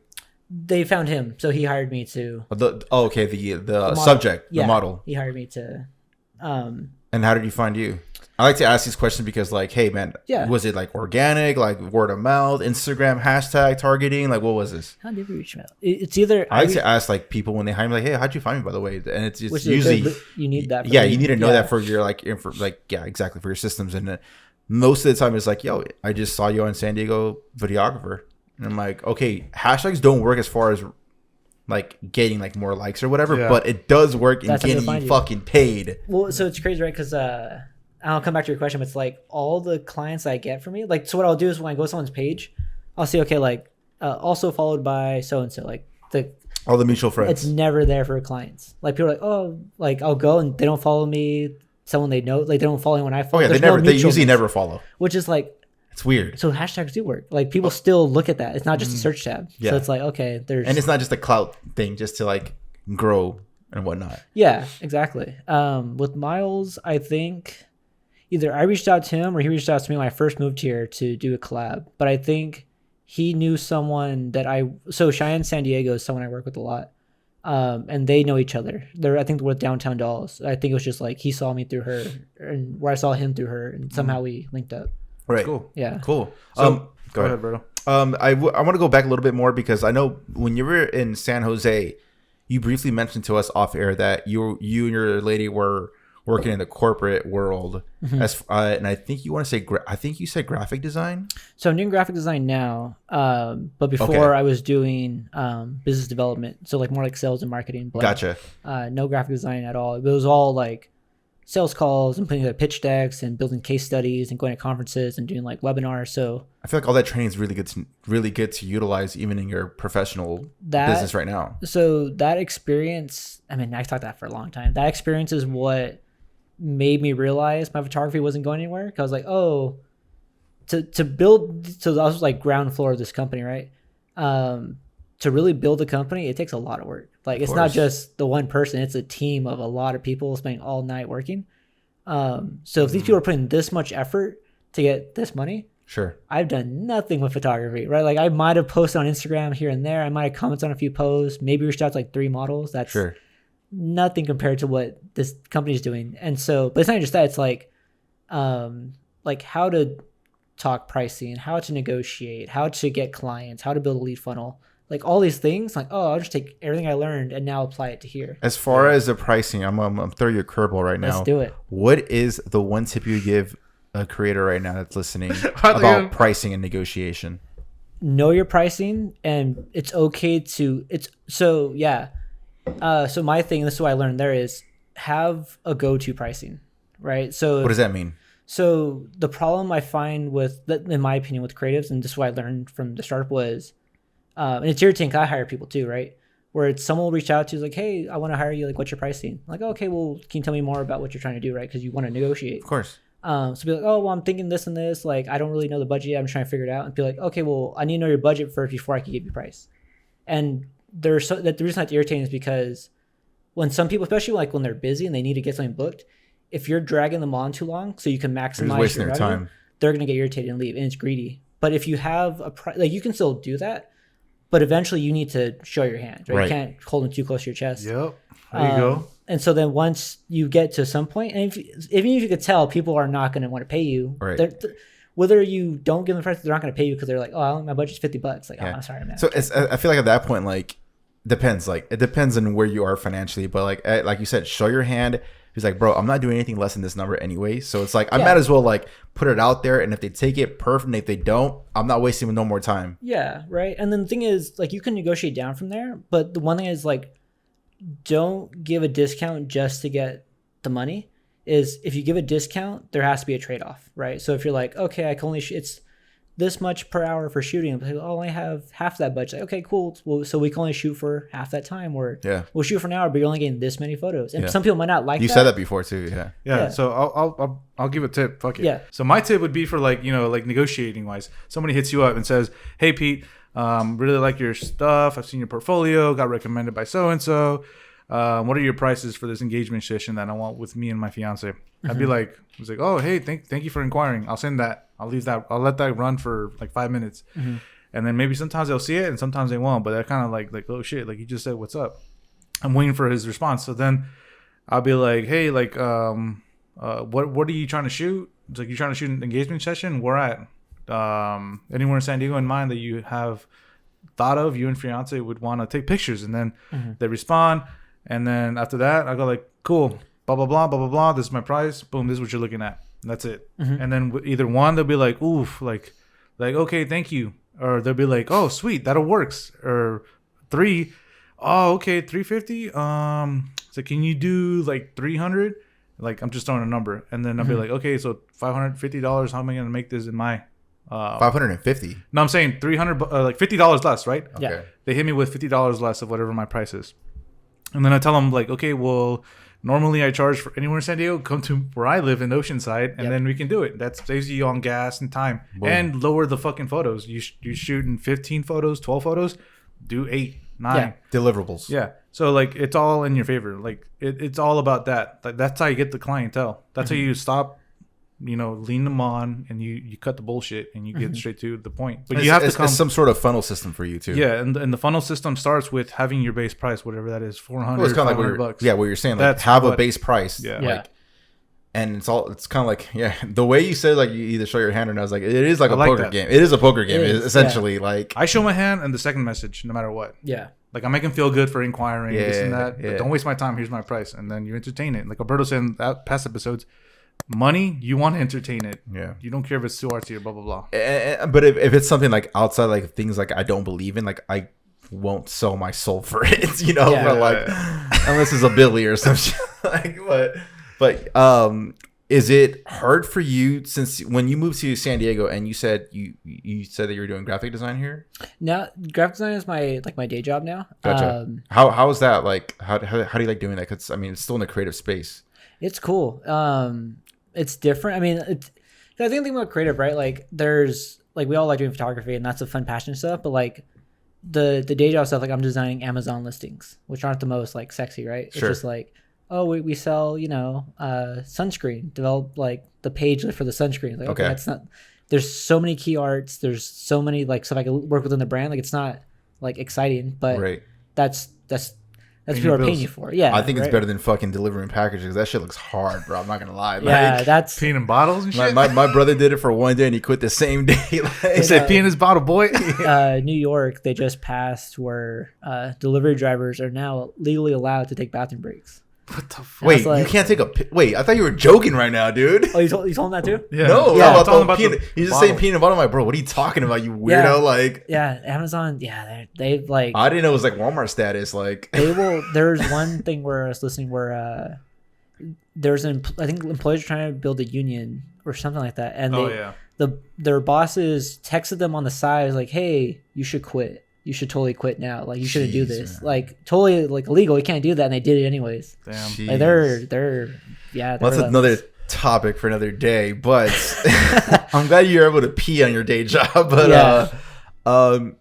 Speaker 3: They found him, so he hired me to
Speaker 2: Okay, the
Speaker 3: model.
Speaker 2: subject,
Speaker 3: Yeah,
Speaker 2: the model.
Speaker 3: He hired me to.
Speaker 2: And how did he find you? I like to ask these questions because, like, hey, man,
Speaker 3: Yeah.
Speaker 2: was it like organic, like word of mouth, Instagram hashtag targeting? Like, what was this?
Speaker 3: How did we reach him out? It's either
Speaker 2: I like to ask like people when they hire me, like, hey, how'd you find me, by the way? And it's
Speaker 3: which
Speaker 2: usually
Speaker 3: is you need that. For
Speaker 2: yeah,
Speaker 3: me.
Speaker 2: you need to know
Speaker 3: Yeah.
Speaker 2: that for your yeah, exactly, for your systems. And most of the time, it's like, yo, I just saw you on San Diego videographer, and I'm like, okay, hashtags don't work as far as like getting like more likes or whatever,
Speaker 1: Yeah.
Speaker 2: but it does work in
Speaker 3: That's how they
Speaker 2: getting
Speaker 3: find
Speaker 2: you
Speaker 3: you.
Speaker 2: fucking paid.
Speaker 3: Well, so it's crazy, right? Because I'll come back to your question. But it's like all the clients I get from me. Like, so what I'll do is when I go to someone's page, I'll see, okay, like also followed by so and so. Like
Speaker 2: All the mutual
Speaker 3: it's
Speaker 2: friends.
Speaker 3: never there for clients. Like people are like, oh, like I'll go and they don't follow me. Someone they know, like they don't follow me when I
Speaker 2: Oh
Speaker 3: follow.
Speaker 2: yeah, they
Speaker 3: There's no
Speaker 2: usually
Speaker 3: mutualness,
Speaker 2: never follow.
Speaker 3: Which is like,
Speaker 2: It's weird.
Speaker 3: so hashtags do work. Like people still look at that. It's not just a search tab.
Speaker 2: Yeah.
Speaker 3: So it's like, okay, there's
Speaker 2: And it's not just a clout thing, just to like grow and whatnot.
Speaker 3: yeah, exactly. With Miles, I think either I reached out to him or he reached out to me when I first moved here to do a collab. But I think he knew someone so Cheyenne San Diego is someone I work with a lot. And they know each other. I think we're Downtown Dolls. I think it was just like he saw me through her and where I saw him through her and somehow we linked up.
Speaker 2: Right.
Speaker 1: Cool.
Speaker 3: Yeah.
Speaker 2: Cool.
Speaker 1: So,
Speaker 2: Go ahead.
Speaker 1: bro.
Speaker 2: I want to go back a little bit more because I know when you were in San Jose, you briefly mentioned to us off air that you and your lady were working in the corporate world. And I think you want to say, I think you said graphic design.
Speaker 3: So I'm doing graphic design now. But before
Speaker 2: Okay.
Speaker 3: I was doing business development. So like more like sales and marketing. But,
Speaker 2: Gotcha.
Speaker 3: no graphic design at all. It was all like sales calls and putting together pitch decks and building case studies and going to conferences and doing like webinars. So
Speaker 2: I feel like all that training is really good to utilize even in your professional business right now.
Speaker 3: So that experience, I mean, I talked that for a long time. That experience is what made me realize my photography wasn't going anywhere. 'Cause I was like, oh, to build, so I was like ground floor of this company, right? To really build a company, it takes a lot of work. Like it's not just the one person, it's a team of a lot of people spending all night working. So if these people are putting this much effort to get this money,
Speaker 2: sure,
Speaker 3: I've done nothing with photography, right? Like I might have posted on Instagram here and there. I might have commented on a few posts, maybe reached out to like 3 models. That's
Speaker 2: sure.
Speaker 3: Nothing compared to what this company is doing. And so, but it's not just that, it's like how to talk pricing, how to negotiate, how to get clients, how to build a lead funnel. Like all these things, like, oh, I'll just take everything I learned and now apply it to here.
Speaker 2: As far as the pricing, I'm throwing you a curveball right now.
Speaker 3: Let's do it.
Speaker 2: What is the one tip you give a creator right now that's listening about pricing and negotiation?
Speaker 3: Know your pricing, and it's okay to so my thing, this is what I learned there, is have a go-to pricing, right? So
Speaker 2: what does that mean?
Speaker 3: So the problem I find with, in my opinion, with creatives, and this is what I learned from the startup was, and it's irritating because I hire people too, right? Where it's someone will reach out to you like, hey, I want to hire you. Like, what's your pricing? I'm like, oh, okay, well, can you tell me more about what you're trying to do, right? Because you want to negotiate.
Speaker 2: Of course.
Speaker 3: So be like, oh, well, I'm thinking this and this. Like, I don't really know the budget yet. I'm trying to figure it out. And be like, okay, well, I need to know your budget first before I can give you price. And the reason that's irritating is because when some people, especially like when they're busy and they need to get something booked, if you're dragging them on too long so you can maximize your revenue, time, they're going to get irritated and leave, and it's greedy. But if you have a price, like you can still do that, but eventually you need to show your hand, right? You can't hold them too close to your chest.
Speaker 1: Yep. There you go.
Speaker 3: And so then once you get to some point, and even if you could tell, people are not going to want to pay you.
Speaker 2: Right.
Speaker 3: Whether you don't give them price, they're not going to pay you because they're like, oh, my budget's $50. Like, oh, I'm sorry, man.
Speaker 2: So I feel like at that point, like, depends. Like, it depends on where you are financially. But like you said, show your hand. He's like, bro, I'm not doing anything less than this number anyway. So it's like, I might as well like put it out there. And if they take it, perfect. And if they don't, I'm not wasting no more time.
Speaker 3: Yeah, right. And then the thing is, like, you can negotiate down from there. But the one thing is, like, don't give a discount just to get the money. Is if you give a discount, there has to be a trade-off, right? So if you're like, okay, I can only it's this much per hour for shooting, but I'll only have half that budget. Like, okay, cool. Well, so we can only shoot for half that time, or we'll shoot for an hour, but you're only getting this many photos. And some people might not like that.
Speaker 2: You said that before too,
Speaker 1: yeah. So I'll give a tip. Fuck it.
Speaker 3: Yeah.
Speaker 1: So my tip would be for like negotiating wise. Somebody hits you up and says, "Hey Pete, really like your stuff. I've seen your portfolio. Got recommended by so and so. What are your prices for this engagement session that I want with me and my fiance?" Mm-hmm. I'd be like, oh, hey, thank you for inquiring. I'll send that. I'll leave that. I'll let that run for like 5 minutes. Mm-hmm. And then maybe sometimes they'll see it and sometimes they won't. But they're kind of like, oh shit, like you just said, what's up? I'm waiting for his response. So then I'll be like, hey, like, what are you trying to shoot? It's like, you trying to shoot an engagement session? Where at? Anywhere in San Diego in mind that you have thought of, you and fiance would want to take pictures. And then they respond. And then after that, I go like, cool, blah, blah, blah, blah, blah, blah. This is my price. Boom, this is what you're looking at. And that's it. Mm-hmm. And then either one, they'll be like, oof, like, okay, thank you. Or they'll be like, oh, sweet, that'll works. Or 3, oh, okay, 350. So can you do like 300? Like, I'm just throwing a number. And then I'll be like, okay, so $550. How am I going to make this in my...
Speaker 2: 550?
Speaker 1: No, I'm saying 300, like $50 less, right?
Speaker 2: Okay.
Speaker 3: Yeah.
Speaker 1: They hit me with $50 less of whatever my price is. And then I tell them like, okay, well, normally I charge for anywhere in San Diego. Come to where I live in Oceanside, and then we can do it. That saves you on gas and time. Boom. And lower the fucking photos. You shooting 15 photos, 12 photos, do 8, 9
Speaker 2: deliverables. Yeah.
Speaker 1: So like it's all in your favor. Like it's all about that. Like that's how you get the clientele. That's how you stop. Lean them on, and you cut the bullshit, and you get straight to the point. But you have to come.
Speaker 2: It's some sort of funnel system for you too.
Speaker 1: Yeah, and the funnel system starts with having your base price, whatever that is, $400.
Speaker 2: Well, it's kind of like $500. Yeah, what you're saying, like have a base price.
Speaker 1: Yeah.
Speaker 2: Like, and it's kind of like the way you said, like you either show your hand or not. I was like, it is like a poker game. It is a poker game, essentially. Like
Speaker 1: I show my hand and the second message, no matter what.
Speaker 3: Yeah.
Speaker 1: Like I make them feel good for inquiring this and that. But don't waste my time. Here's my price, and then you entertain it. Like Alberto said in past episodes. Money, you want to entertain it.
Speaker 2: Yeah.
Speaker 1: You don't care if it's too artsy or blah, blah, blah.
Speaker 2: But if it's something like outside, like things like I don't believe in, like I won't sell my soul for it, unless it's a Billy or some shit. Like, but But is it hard for you since when you moved to San Diego and you said you said that you were doing graphic design here?
Speaker 3: Now, graphic design is my day job now.
Speaker 2: Gotcha. How is that like? How do you like doing that? Because I mean, it's still in the creative space.
Speaker 3: It's cool. It's different. I mean, I think the thing about creative, right? Like, there's like we all like doing photography, and that's a fun passion stuff. But like the day job stuff, like I'm designing Amazon listings, which aren't the most like sexy, right? It's just like, oh, we sell, sunscreen. Develop like the page for the sunscreen. Like, okay, that's not. There's so many key arts. There's so many like stuff I can work within the brand. Like, it's not like exciting, but that's what people are paying you for. Yeah,
Speaker 2: I think it's better than fucking delivering packages because that shit looks hard, bro. I'm not gonna lie.
Speaker 3: Yeah,
Speaker 2: like,
Speaker 3: that's
Speaker 1: peeing in bottles and shit.
Speaker 2: My brother did it for one day and he quit the same day.
Speaker 1: He said, "Pee in his bottle, boy."
Speaker 3: New York, they just passed where delivery drivers are now legally allowed to take bathroom breaks.
Speaker 1: What the fuck?
Speaker 2: Wait, you can't take a wait. I thought you were joking right now, dude.
Speaker 3: Oh, you told him that too?
Speaker 1: Yeah.
Speaker 2: No,
Speaker 3: yeah.
Speaker 2: I'm talking about he's just saying peeing in a bottle. I'm like, bro, what are you talking about, you weirdo?
Speaker 3: Yeah.
Speaker 2: Like,
Speaker 3: yeah, Amazon. Yeah, they've like.
Speaker 2: I didn't know it was like Walmart status. Like,
Speaker 3: they will. There's one thing where I was listening where there's I think employees are trying to build a union or something like that, and their bosses texted them on the side like, "Hey, you should quit. You should totally quit now. Like, you shouldn't do this. Man. Like, totally like illegal. You can't do that." And they did it anyways.
Speaker 1: Damn.
Speaker 3: Like, they're
Speaker 2: well, that's another topic for another day. But I'm glad you're able to pee on your day job. But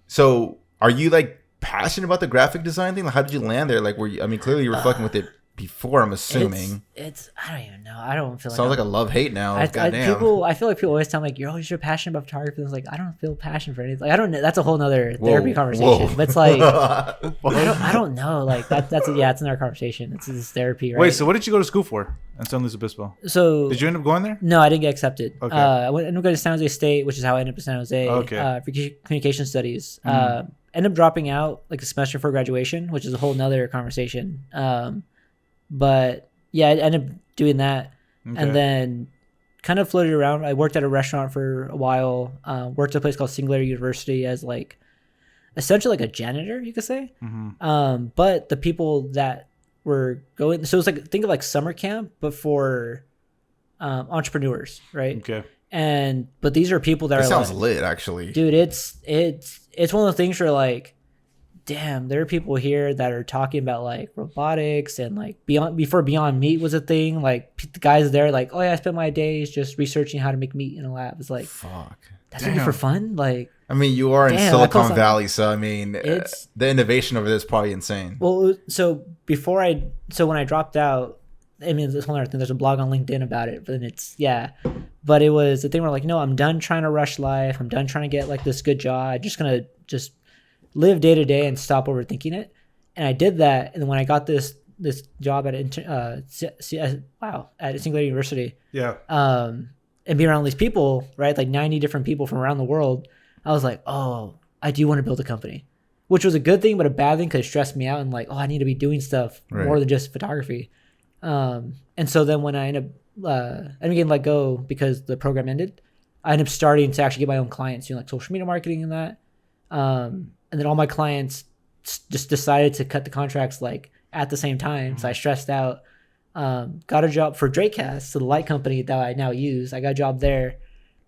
Speaker 2: so are you like passionate about the graphic design thing? Like, how did you land there? Like, clearly you were fucking with it before, I'm assuming.
Speaker 3: It's I don't even know. I don't feel like
Speaker 2: sounds like a love-hate now.
Speaker 3: I feel like people always tell me like, you're passionate about photography. It's like, I don't feel passion for anything. Like, I don't know. That's a whole nother therapy conversation. But it's like I don't know. Like that's it's another conversation. It's this therapy, right?
Speaker 1: Wait, so what did you go to school for in San Luis Obispo?
Speaker 3: So
Speaker 1: did you end up going there?
Speaker 3: No, I didn't get accepted.
Speaker 1: Okay.
Speaker 3: I ended up going to San Jose State, which is how I ended up in San Jose. For communication studies. Ended up dropping out like a semester before graduation, which is a whole nother conversation. But yeah, I ended up doing that, and then kind of floated around. I worked at a restaurant for a while. Worked at a place called Singularity University as like essentially like a janitor, you could say. Mm-hmm. But the people that were going, so it was like, think of like summer camp, but for entrepreneurs, right?
Speaker 1: Okay.
Speaker 3: But these are people that
Speaker 2: sounds lit, actually,
Speaker 3: dude. It's one of those things where like, damn, there are people here that are talking about like robotics and like before Beyond Meat was a thing. Like the guys there, like, oh yeah, I spent my days just researching how to make meat in a lab. It's like, fuck, that's what you do for fun. Like,
Speaker 2: I mean, you are in Silicon Valley, so I mean, the innovation over there is probably insane.
Speaker 3: Well, so when I dropped out, I mean, this whole other thing. There's a blog on LinkedIn about it, but but it was the thing where like, no, I'm done trying to rush life. I'm done trying to get like this good job. I'm just gonna live day to day and stop overthinking it. And I did that. And then when I got this job at Singularity University, and being around these people, right, like 90 different people from around the world, I was like, oh, I do want to build a company, which was a good thing, but a bad thing because it stressed me out and like, oh, I need to be doing stuff more than just photography. And so then when I ended up getting let go because the program ended, I ended up starting to actually get my own clients, doing like social media marketing and that. And then all my clients just decided to cut the contracts like at the same time. So I stressed out, got a job for Drakecast, so the light company that I now use. I got a job there.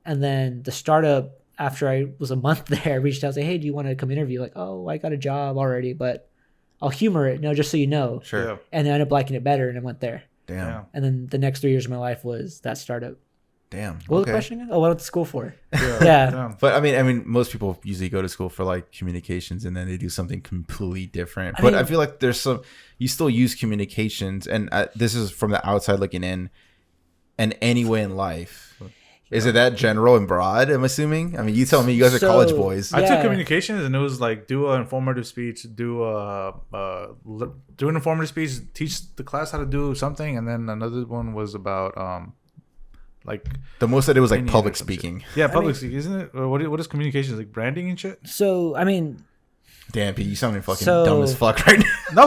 Speaker 3: And then the startup, after I was a month there, reached out and said, hey, do you want to come interview? Like, oh, I got a job already, but I'll humor it. No, just so you know.
Speaker 2: Sure.
Speaker 3: And then I ended up liking it better and I went there.
Speaker 2: Damn.
Speaker 3: And then the next 3 years of my life was that startup.
Speaker 2: Damn.
Speaker 3: What was the question again? Oh, what I went to school for? Yeah.
Speaker 2: But I mean, most people usually go to school for like communications, and then they do something completely different. I feel like there's you still use communications, and this is from the outside looking in, and any way in life. Is it that general and broad? I'm assuming. I mean, you tell me. You guys are college boys.
Speaker 1: I took communications, and it was like do an informative speech, do an informative speech, teach the class how to do something, and then another one was about like
Speaker 2: the most I did was like public speaking.
Speaker 1: Yeah, public speaking, isn't it? Or what is communications, like branding and shit?
Speaker 3: So I mean,
Speaker 2: damn, Pete, you sounding fucking dumb as fuck right now.
Speaker 1: No,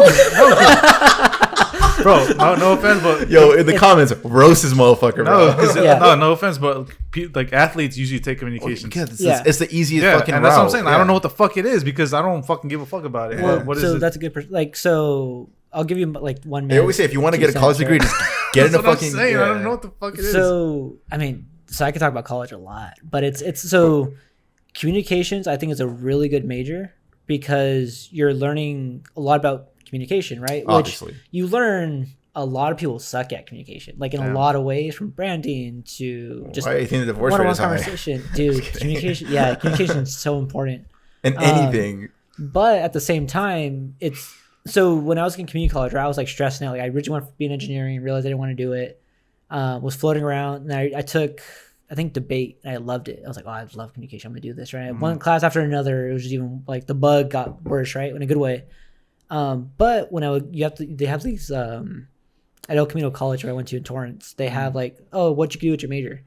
Speaker 1: bro. No offense, but
Speaker 2: yo, in the comments, roast this motherfucker, bro.
Speaker 1: No offense, but like athletes usually take communications.
Speaker 2: It's the easiest fucking
Speaker 1: and that's
Speaker 2: route.
Speaker 1: what I'm saying. I don't know what the fuck it is because I don't fucking give a fuck about it.
Speaker 3: Yeah.
Speaker 1: What is
Speaker 3: so
Speaker 1: it?
Speaker 3: That's a good so I'll give you like one.
Speaker 2: They always say if you want to get a college degree, just get in a fucking.
Speaker 1: I don't know what the fuck it is.
Speaker 3: So I mean, so I could talk about college a lot, but it's so communications. I think is a really good major because you're learning a lot about communication, right?
Speaker 2: Obviously,
Speaker 3: which you learn. A lot of people suck at communication, like in a lot of ways, from branding to just
Speaker 2: why do you think the divorce rate
Speaker 3: one-on-one
Speaker 2: is high?
Speaker 3: conversation, dude. Communication, yeah, communication is so important.
Speaker 2: And anything.
Speaker 3: But at the same time, it's so when I was in community college, right, I was like stressing out. Like I originally wanted to be in engineering, realized I didn't want to do it. Was floating around, and I took, I think, debate, and I loved it. I was like, oh, I love communication. I'm gonna do this, right? One class after another, it was just even like the bug got worse, right, in a good way. But when they have these at El Camino College where I went to in Torrance, they have like, oh, what you can do with your major.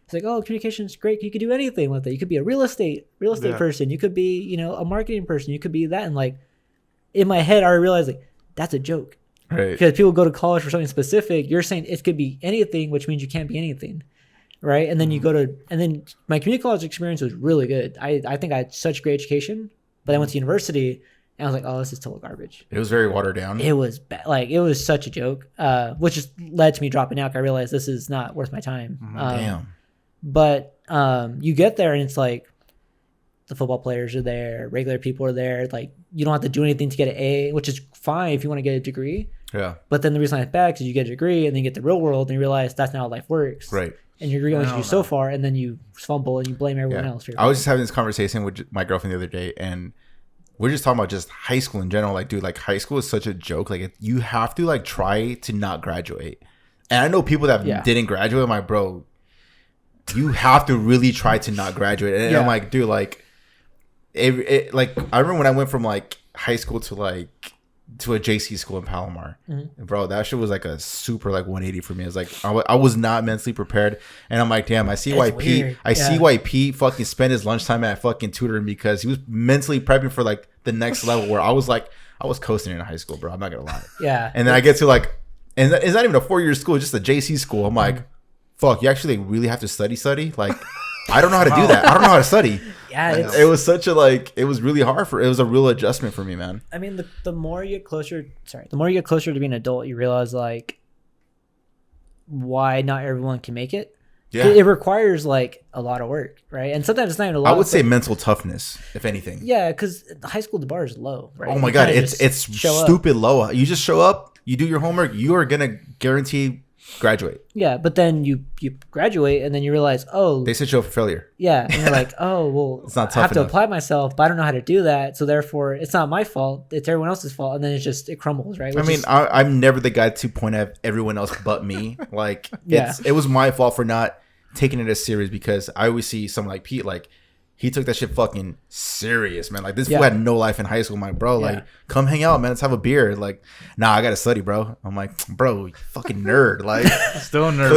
Speaker 3: It's like, oh, communication's great. You could do anything with it. You could be a real estate person. You could be, you know, a marketing person. You could be that. And like in my head, I realized like that's a joke.
Speaker 2: Right.
Speaker 3: Because people go to college for something specific. You're saying it could be anything, which means you can't be anything. Right. And then you go to, and then my community college experience was really good. I think I had such great education, but I went to university and I was like, oh, this is total garbage.
Speaker 2: It was very watered down.
Speaker 3: It was bad. Like it was such a joke, which just led to me dropping out. I realized this is not worth my time.
Speaker 2: Damn.
Speaker 3: But you get there and it's like the football players are there, regular people are there. Like you don't have to do anything to get an A, which is fine if you want to get a degree.
Speaker 2: Yeah.
Speaker 3: But then the reason it's bad is you get a degree and then you get the real world and you realize that's not how life works.
Speaker 2: Right.
Speaker 3: And you're going to do so far and then you fumble and you blame everyone else.
Speaker 2: I was just having this conversation with my girlfriend the other day and we're just talking about just high school in general. Like, dude, like high school is such a joke. Like you have to like try to not graduate. And I know people that didn't graduate. I'm like, bro, you have to really try to not graduate. And I'm like, dude, like, like I remember when I went from like high school to a JC school in Palomar, bro, that shit was like a super like 180 for me. It's like I was not mentally prepared, and I'm like, damn, I see why Pete fucking spent his lunchtime at fucking tutoring because he was mentally prepping for like the next level. Where I was coasting in high school, bro. I'm not gonna lie.
Speaker 3: Yeah.
Speaker 2: And then I get to like, and it's not even a 4-year school, it's just a JC school. I'm like, fuck, you actually really have to study. Like, I don't know how to do that. I don't know how to study. Yeah, it was such a like. It was really hard it was a real adjustment for me, man.
Speaker 3: I mean, the more you get closer, to being an adult, you realize like why not everyone can make it. Yeah, it requires like a lot of work, right? And sometimes it's not even a lot.
Speaker 2: I would say mental toughness, if anything.
Speaker 3: Yeah, because high school the bar is low, right?
Speaker 2: Oh my god, it's stupid low. You just show up, you do your homework, you are gonna guarantee graduate.
Speaker 3: Yeah, but then you graduate and then you realize, oh,
Speaker 2: they set you up for failure.
Speaker 3: Yeah, and you're like, oh, well,
Speaker 2: it's not tough
Speaker 3: I have
Speaker 2: enough
Speaker 3: to apply myself, but I don't know how to do that, so therefore it's not my fault, it's everyone else's fault, and then it crumbles, right?
Speaker 2: I'm never the guy to point at everyone else but me. Like, it was my fault for not taking it as serious because I always see someone like Pete, like he took that shit fucking serious, man. Like this fool had no life in high school. I'm like, bro, like come hang out, man. Let's have a beer. Like, nah, I gotta study, bro. I'm like, bro, you fucking nerd. Like,
Speaker 1: still a nerd,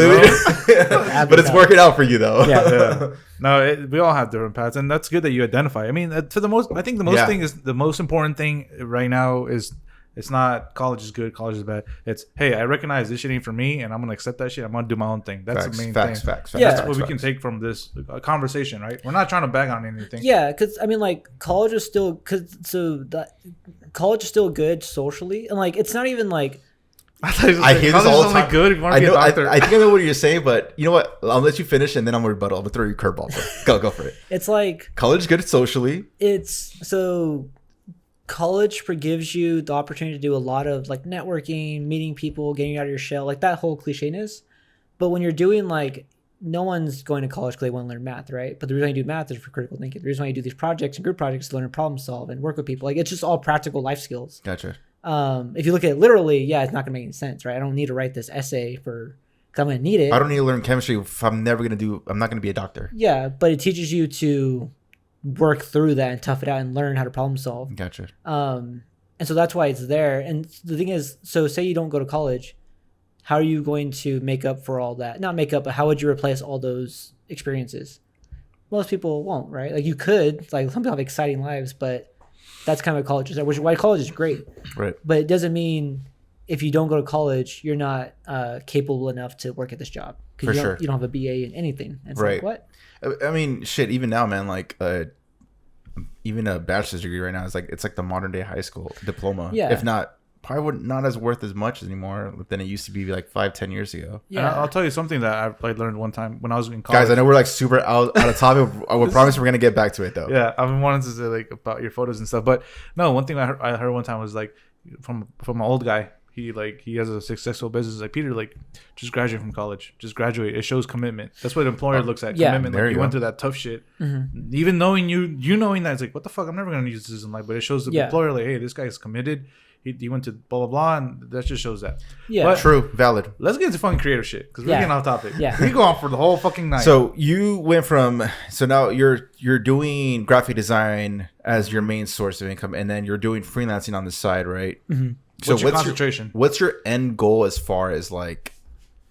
Speaker 1: bro.
Speaker 2: But it's working out for you though.
Speaker 1: Yeah. No, we all have different paths, and that's good that you identify. I mean, I think the most important thing right now is it's not college is good, college is bad. It's, hey, I recognize this shit ain't for me, and I'm gonna accept that shit. I'm gonna do my own thing. That's the main thing.
Speaker 2: Facts.
Speaker 3: Yeah,
Speaker 1: that's what we can take from this conversation, right? We're not trying to bag on anything.
Speaker 3: Yeah, because I mean, like college is still college is still good socially, and like it's not even like.
Speaker 2: I hear this all the time. Good. I know. I think I know what you're saying, but you know what? I'll let you finish, and then I'm gonna rebuttal. I'm gonna throw you a curveball. Go for it.
Speaker 3: It's like
Speaker 2: college is good socially.
Speaker 3: College gives you the opportunity to do a lot of like networking, meeting people, getting out of your shell, like that whole clichéness. But when you're doing like, no one's going to college because they want to learn math, right? But the reason why you do math is for critical thinking. The reason why you do these projects and group projects is to learn to problem solve and work with people. Like it's just all practical life skills.
Speaker 2: Gotcha.
Speaker 3: If you look at it literally, it's not gonna make any sense, right? I don't need to write this essay because I'm gonna need it.
Speaker 2: I don't need to learn chemistry if I'm not gonna be a doctor.
Speaker 3: Yeah, but it teaches you to work through that and tough it out and learn how to problem solve.
Speaker 2: Gotcha.
Speaker 3: And so that's why it's there. And the thing is, so say you don't go to college, how are you going to make up for all that? Not make up, but how would you replace all those experiences? Most people won't, right? Like you could, like some people have exciting lives, but that's kind of what college is, which is why college is great.
Speaker 2: Right.
Speaker 3: But it doesn't mean if you don't go to college, you're not capable enough to work at this job.
Speaker 2: For sure.
Speaker 3: You don't have a BA in anything. It's
Speaker 2: right.
Speaker 3: Like, what?
Speaker 2: I mean, shit, even now, man, like even a bachelor's degree right now is like, it's like the modern day high school diploma.
Speaker 3: Yeah.
Speaker 2: If not probably not as worth as much anymore than it used to be like 5-10 years ago.
Speaker 1: Yeah, I'll tell you something that I learned one time when I was in college.
Speaker 2: Guys, I know we're like super out of topic. I promise we're gonna get back to it though.
Speaker 1: Yeah, I've been wanting to say like about your photos and stuff, but no, one thing I heard one time was like from an old guy. He has a successful business. Like, Peter, like, just graduate from college. Just graduate. It shows commitment. That's what an employer looks at.
Speaker 3: Yeah.
Speaker 1: Commitment.
Speaker 2: There
Speaker 1: Like,
Speaker 2: you
Speaker 1: you went
Speaker 2: go.
Speaker 1: through that tough shit. Even knowing you knowing that, it's like, what the fuck? I'm never gonna use this in life. But it shows the employer, like, hey, this guy is committed. He went to blah blah blah, and that just shows that.
Speaker 3: Yeah.
Speaker 1: But
Speaker 2: True, valid.
Speaker 1: let's get into fucking creative shit because we're getting off topic.
Speaker 3: Yeah.
Speaker 1: We go on for the whole fucking night.
Speaker 2: So you went from now you're doing graphic design as your main source of income, and then you're doing freelancing on the side, right?
Speaker 3: Mm-hmm.
Speaker 2: So
Speaker 1: what's your concentration?
Speaker 2: What's your end goal as far as like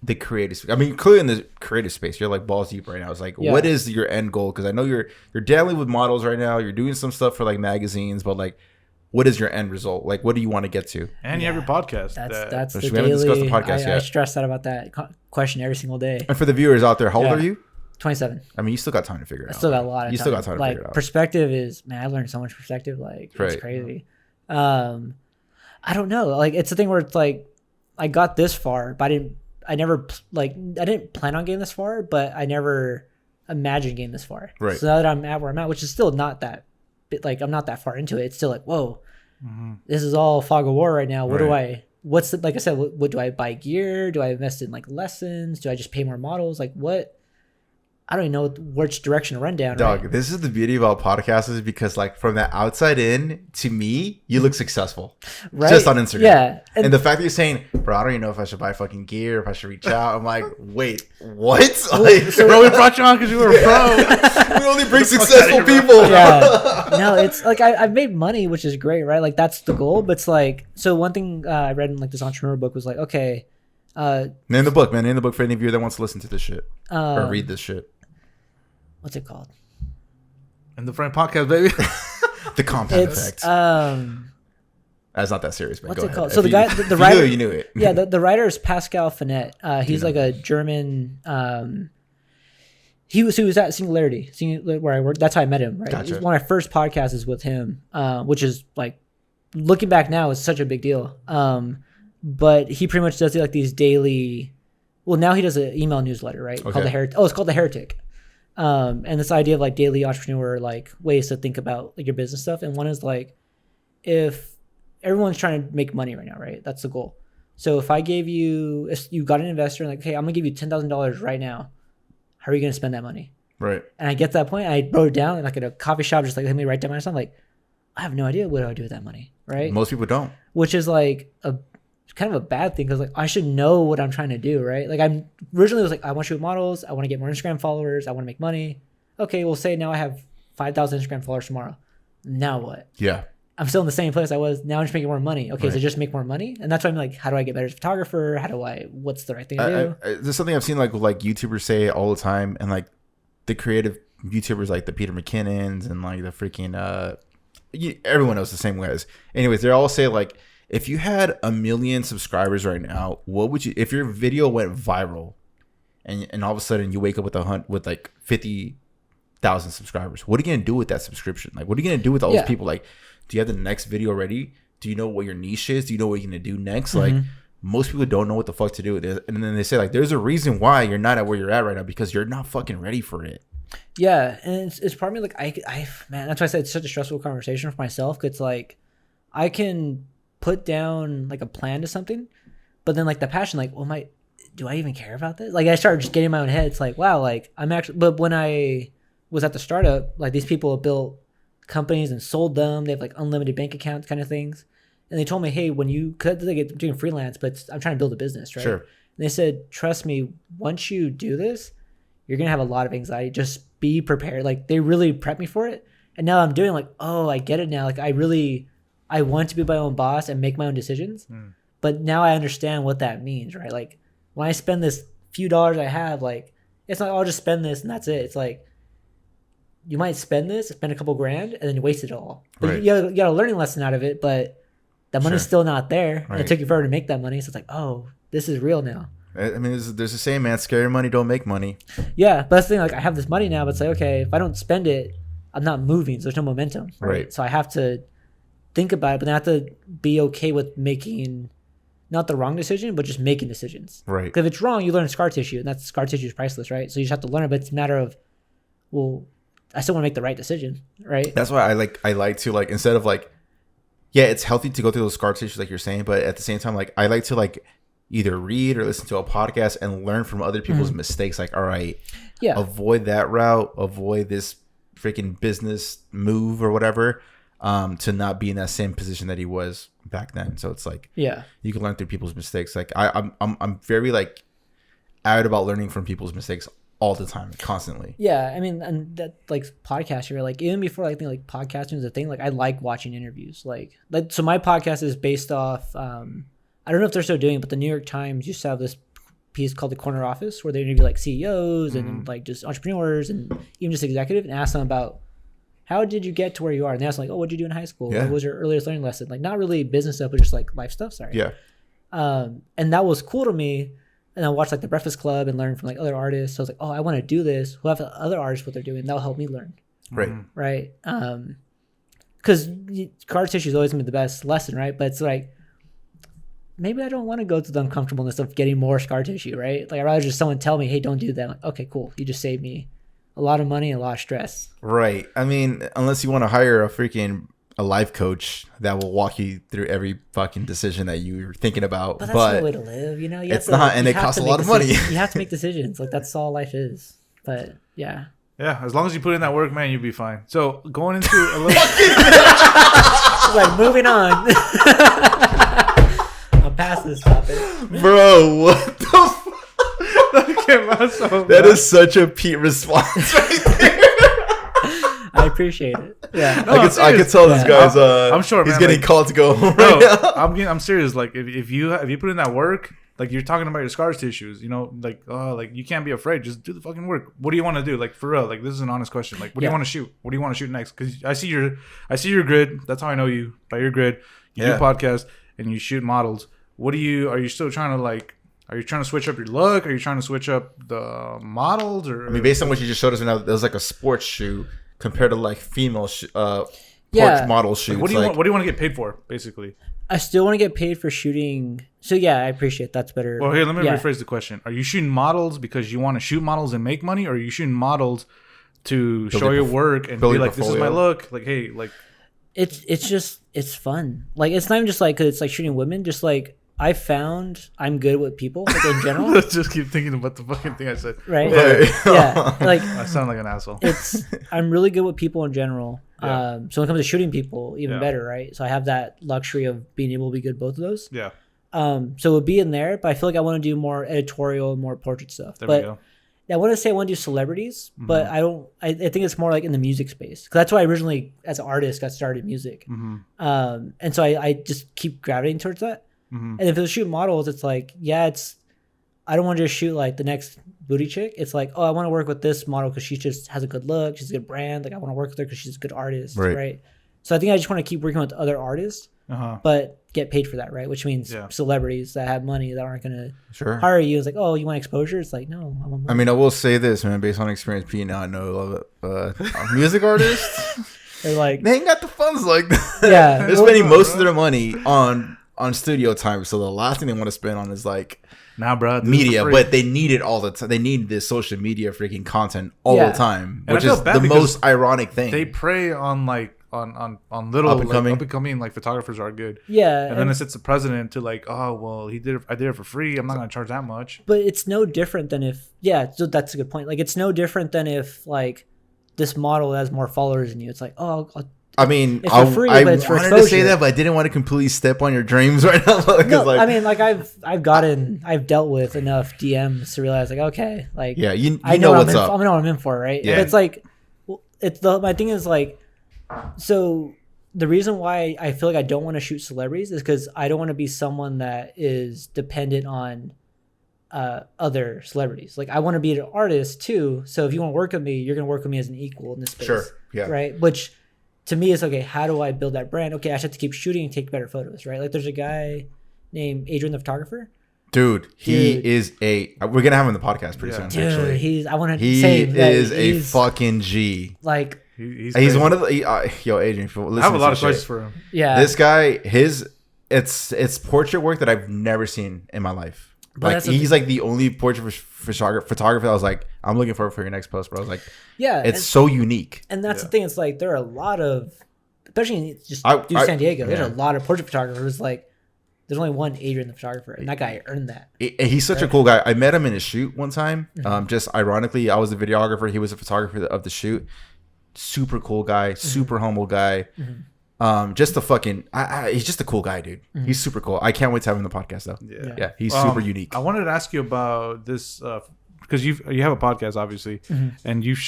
Speaker 2: the creative? I mean, clearly in the creative space, you're like balls deep right now. It's like, what is your end goal? Because I know you're dabbling with models right now. You're doing some stuff for like magazines, but like, what is your end result? Like, what do you want to get to?
Speaker 1: And you have your podcast.
Speaker 3: That's
Speaker 2: So
Speaker 3: the
Speaker 2: we haven't discussed the
Speaker 3: daily.
Speaker 2: podcast
Speaker 3: I
Speaker 2: yet.
Speaker 3: stress out about that question every single day.
Speaker 2: And for the viewers out there, how old are you?
Speaker 3: 27.
Speaker 2: I mean, you still got time to figure it out.
Speaker 3: I still got a lot of
Speaker 2: You
Speaker 3: time.
Speaker 2: still got time to
Speaker 3: like,
Speaker 2: figure it out.
Speaker 3: perspective is, man, I learned so much perspective. Like, it's
Speaker 2: Right.
Speaker 3: crazy. I don't know. Like, it's the thing where it's like, I got this far, but I didn't plan on getting this far, but I never imagined getting this far.
Speaker 2: Right.
Speaker 3: So now that I'm at where I'm at, which is still not that, like, I'm not that far into it. It's still like, whoa, this is all fog of war right now. What do like I said, what do I buy gear? Do I invest in like lessons? Do I just pay more models? Like, what? I don't even know which direction to run down.
Speaker 2: Dog,
Speaker 3: right?
Speaker 2: this is the beauty about podcasts is because like from the outside in, to me, you look successful.
Speaker 3: Right?
Speaker 2: Just on Instagram.
Speaker 3: Yeah.
Speaker 2: And the fact that you're saying, bro, I don't even know if I should buy fucking gear, if I should reach out. I'm like, wait, what? Like,
Speaker 1: Bro, we brought you on because you were a pro.
Speaker 2: we only bring successful people.
Speaker 3: Yeah. No, it's like I've made money, which is great, right? Like that's the goal. But it's like, so one thing I read in like this entrepreneur book was like, okay,
Speaker 2: Name the book, man. Name the book for any viewer that wants to listen to this shit or read this shit.
Speaker 3: what's it called?
Speaker 1: And the Friend Podcast, baby.
Speaker 2: The Compound
Speaker 3: It's
Speaker 2: Effect. That's not that serious, man.
Speaker 3: what's
Speaker 2: Go
Speaker 3: it
Speaker 2: ahead.
Speaker 3: called?
Speaker 2: If
Speaker 3: So the
Speaker 2: you-
Speaker 3: guy, the writer,
Speaker 2: you knew it.
Speaker 3: yeah, the writer is Pascal Finette. He's like a German. He was at Singularity, where I worked. That's how I met him. Right,
Speaker 2: Gotcha.
Speaker 3: One of my first podcasts is with him, which is like looking back now is such a big deal. But he pretty much does like these daily. Well, now he does an email newsletter, right?
Speaker 2: Okay.
Speaker 3: Called the Heretic. Oh, it's called the Heretic. And this idea of like daily entrepreneur like ways to think about like your business stuff. And one is like, if everyone's trying to make money right now, right? That's the goal. So if I gave you, if you got an investor and like, hey, I'm gonna give you $10,000 right now. How are you gonna spend that money?
Speaker 2: Right.
Speaker 3: And I get to that point, I wrote it down and like at a coffee shop, just like let me write down my stuff. Like, I have no idea what do I do with that money, right?
Speaker 2: Most people don't.
Speaker 3: Which is like a kind of a bad thing because like I should know what I'm trying to do, right? Like I'm originally was like I want to shoot models, I want to get more Instagram followers, I want to make money. Okay, we'll say now I have 5,000 Instagram followers tomorrow. Now what?
Speaker 2: Yeah.
Speaker 3: I'm still in the same place I was. Now I'm just making more money. Okay,
Speaker 2: Right.
Speaker 3: so just make more money, and that's why I'm like, how do I get better as a photographer? What's the right thing to do?
Speaker 2: There's something I've seen like YouTubers say all the time, and like the creative YouTubers like the Peter McKinnons and like the freaking everyone knows the same ways. Anyways, they all say like, if you had 1 million subscribers right now, what would you, if your video went viral, and all of a sudden you wake up with like 50,000 subscribers, what are you gonna do with that subscription? Like, what are you gonna do with all those people? Like, do you have the next video ready? Do you know what your niche is? Do you know what you're gonna do next? Like, most people don't know what the fuck to do with it, and then they say like, there's a reason why you're not at where you're at right now because you're not fucking ready for it.
Speaker 3: Yeah, and it's probably like I man, that's why I said it's such a stressful conversation for myself. 'Cause it's like I can put down like a plan to something, but then like the passion, like, well, do I even care about this? Like I started just getting in my own head. It's like, wow, like I'm actually. But when I was at the startup, like these people have built companies and sold them. They have like unlimited bank accounts, kind of things. And they told me, hey, when you could like doing freelance, but I'm trying to build a business, right?
Speaker 2: Sure.
Speaker 3: And they said, trust me, once you do this, you're gonna have a lot of anxiety. Just be prepared. Like they really prepped me for it. And now I'm doing like, oh, I get it now. Like I want to be my own boss and make my own decisions. But now I understand what that means, right? Like when I spend this few dollars I have, like it's not I'll just spend this and that's it. It's like you might spend a couple grand and then you waste it all. But
Speaker 2: Right.
Speaker 3: you got a learning lesson out of it, but that money's
Speaker 2: Sure.
Speaker 3: still not there. And
Speaker 2: Right.
Speaker 3: it took you forever to make that money. So it's like, oh, this is real now.
Speaker 2: I mean, there's a saying, man, scary money don't make money.
Speaker 3: Yeah, but that's the thing. Like I have this money now, but it's like, okay, if I don't spend it, I'm not moving. So there's no momentum.
Speaker 2: Right.
Speaker 3: So I have to think about it, but they have to be okay with making not the wrong decision, but just making decisions.
Speaker 2: Right.
Speaker 3: Because if it's wrong, you learn scar tissue, and that scar tissue is priceless, right? So you just have to learn it, but it's a matter of, well, I still want to make the right decision, right?
Speaker 2: That's why I like to like, instead of like, yeah, it's healthy to go through those scar tissues like you're saying, but at the same time, like I like to like either read or listen to a podcast and learn from other people's mistakes. Like, all right, avoid that route, avoid this freaking business move or whatever, to not be in that same position that he was back then. So it's like, you can learn through people's mistakes. Like I'm very like avid about learning from people's mistakes all the time, constantly.
Speaker 3: Yeah, I mean, and that like podcast, you're like, even before I think like podcasting was a thing, like I like watching interviews. Like so my podcast is based off I don't know if they're still doing it, but the New York Times used to have this piece called The Corner Office where they interview like CEOs and like just entrepreneurs and even just executive and ask them about how did you get to where you are? And they ask like, oh, what did you do in high school? What was your earliest learning lesson? Like not really business stuff, but just like life stuff. Sorry.
Speaker 2: Yeah.
Speaker 3: And that was cool to me. And I watched like The Breakfast Club and learn from like other artists. So I was like, oh, I want to do this. Who have other artists what they're doing? That'll help me learn.
Speaker 2: Right.
Speaker 3: Right. Because scar tissue is always gonna be the best lesson, right? But it's like, maybe I don't want to go through the uncomfortableness of getting more scar tissue, right? Like I'd rather just someone tell me, hey, don't do that. I'm like, okay, cool. You just saved me a lot of money and a lot of stress.
Speaker 2: Right. I mean, unless you want to hire a life coach that will walk you through every fucking decision that you're thinking about.
Speaker 3: But that's no way to live, you know?
Speaker 2: It's not, and it costs a lot of money.
Speaker 3: You have to make decisions. Like that's all life is. But yeah.
Speaker 1: Yeah, as long as you put in that work, man, you'll be fine. So going into a little
Speaker 3: like moving on. I'll pass this topic.
Speaker 2: Bro, what the fuck? That is such a Pete response right there.
Speaker 3: I appreciate it. Yeah,
Speaker 2: no, I could tell this guy's.
Speaker 1: I'm sure
Speaker 2: he's
Speaker 1: man,
Speaker 2: getting called to go home right now.
Speaker 1: I'm serious. Like if you put in that work, like you're talking about your scar tissues, you know, like like you can't be afraid. Just do the fucking work. What do you want to do? Like for real. Like this is an honest question. Like what do you want to shoot? What do you want to shoot next? Because I see your grid. That's how I know you, by your grid. You do podcasts and you shoot models. Are you still trying to like? Are you trying to switch up your look? Are you trying to switch up the models? Or
Speaker 2: I mean, based on what you just showed us, now there's like a sports shoe compared to like female model shoots.
Speaker 1: Like, what do you want to get paid for, basically?
Speaker 3: I still want to get paid for shooting. So yeah, I appreciate that's better.
Speaker 1: Well, here, let me rephrase the question. Are you shooting models because you want to shoot models and make money, or are you shooting models to show your work and be like, this is my look? Like, hey, like
Speaker 3: it's fun. Like it's not even just like because it's like shooting women. Just like I found I'm good with people like in general.
Speaker 1: Let's just keep thinking about the fucking thing I said.
Speaker 3: Right? Yeah. Like
Speaker 1: I sound like an asshole.
Speaker 3: I'm really good with people in general. Yeah. So when it comes to shooting people, even better, right? So I have that luxury of being able to be good at both of those.
Speaker 1: Yeah.
Speaker 3: So it would be in there, but I feel like I want to do more editorial, more portrait stuff.
Speaker 1: There we go.
Speaker 3: I want to say I want to do celebrities, but I don't. I think it's more like in the music space because that's why I originally, as an artist, got started in music. And so I just keep gravitating towards that. And if it's shoot models, it's like, I don't want to just shoot like the next booty chick. It's like, oh, I want to work with this model because she just has a good look. She's a good brand. Like I want to work with her because she's a good artist, right? So I think I just want to keep working with other artists, but get paid for that, right? Which means celebrities that have money that aren't going to hire you. It's like, oh, you want exposure? It's like, no, I want money.
Speaker 2: I mean, I will say this, man, based on experience, Pete and I know music artists.
Speaker 3: They're like,
Speaker 2: they ain't got the funds like that.
Speaker 3: Yeah.
Speaker 2: They're spending most of their money on studio time. So the last thing they want to spend on is like,
Speaker 1: bro,
Speaker 2: media, but they need it all the time. They need this social media freaking content all the time, which is the most ironic thing.
Speaker 1: They prey on like on little up and coming like photographers are good.
Speaker 3: Yeah,
Speaker 1: and then it's the president to like, oh well, I did it for free. I'm not gonna charge that much.
Speaker 3: But it's no different than if so that's a good point. Like it's no different than if like this model has more followers than you. It's like, oh,
Speaker 2: I mean,
Speaker 3: it's for free,
Speaker 2: I
Speaker 3: but it's for
Speaker 2: wanted
Speaker 3: exposure.
Speaker 2: to say that, but I didn't want to completely step on your dreams right now.
Speaker 3: No,
Speaker 2: like,
Speaker 3: I mean, like I've dealt with enough DMs to realize, like, okay, like,
Speaker 2: yeah,
Speaker 3: I
Speaker 2: know what's up.
Speaker 3: I know what I'm in for, right?
Speaker 2: Yeah.
Speaker 3: But it's like, my thing is like, so the reason why I feel like I don't want to shoot celebrities is because I don't want to be someone that is dependent on other celebrities. Like I want to be an artist too. So if you want to work with me, you're gonna work with me as an equal in this space.
Speaker 2: Sure. Yeah.
Speaker 3: Right. Which to me is okay. How do I build that brand? Okay, I just have to keep shooting and take better photos. Right. Like there's a guy named Adrian the photographer.
Speaker 2: Dude, he is we're gonna have him on the podcast pretty soon.
Speaker 3: Dude,
Speaker 2: actually.
Speaker 3: he is a fucking G. Like
Speaker 1: He's
Speaker 2: He's one of the yo Adrian.
Speaker 1: I have a lot of questions for him.
Speaker 3: Yeah,
Speaker 2: this guy, it's portrait work that I've never seen in my life.
Speaker 3: But
Speaker 2: like he's like the only portrait photographer. I was like, I'm looking forward for your next post, bro. I was like,
Speaker 3: yeah,
Speaker 2: it's so unique.
Speaker 3: And that's the thing. It's like there are a lot of, especially in just San Diego. There's a lot of portrait photographers. Like there's only one Adrian the photographer, and that guy earned that.
Speaker 2: He's such a cool guy. I met him in a shoot one time. Just ironically, I was the videographer. He was a photographer of the shoot. Super cool guy. Super humble guy. Just a fucking he's just a cool guy, dude. He's super cool. I can't wait to have him on the podcast though. Yeah, he's super unique.
Speaker 1: I wanted to ask you about this because you have a podcast obviously, and you've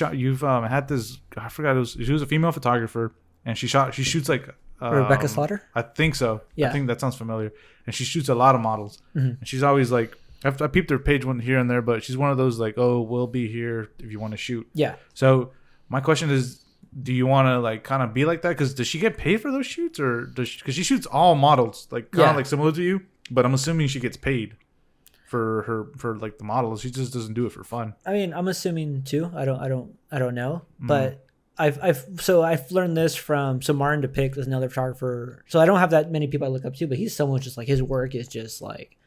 Speaker 1: had this, I forgot, she was a female photographer, and she shoots like
Speaker 3: Rebecca Slaughter,
Speaker 1: I think so.
Speaker 3: Yeah,
Speaker 1: I think that sounds familiar. And she shoots a lot of models, and she's always like, I peeped her page one here and there, but she's one of those like, oh, we'll be here if you want to shoot.
Speaker 3: Yeah.
Speaker 1: So my question is, do you want to like kind of be like that? Because does she get paid for those shoots, or because she shoots all models, like kind of like similar to you, but I'm assuming she gets paid for like the models. She just doesn't do it for fun.
Speaker 3: I mean, I'm assuming too. I don't know, but I've learned this from Martin DePick is another photographer. So I don't have that many people I look up to, but he's someone just like his work is just like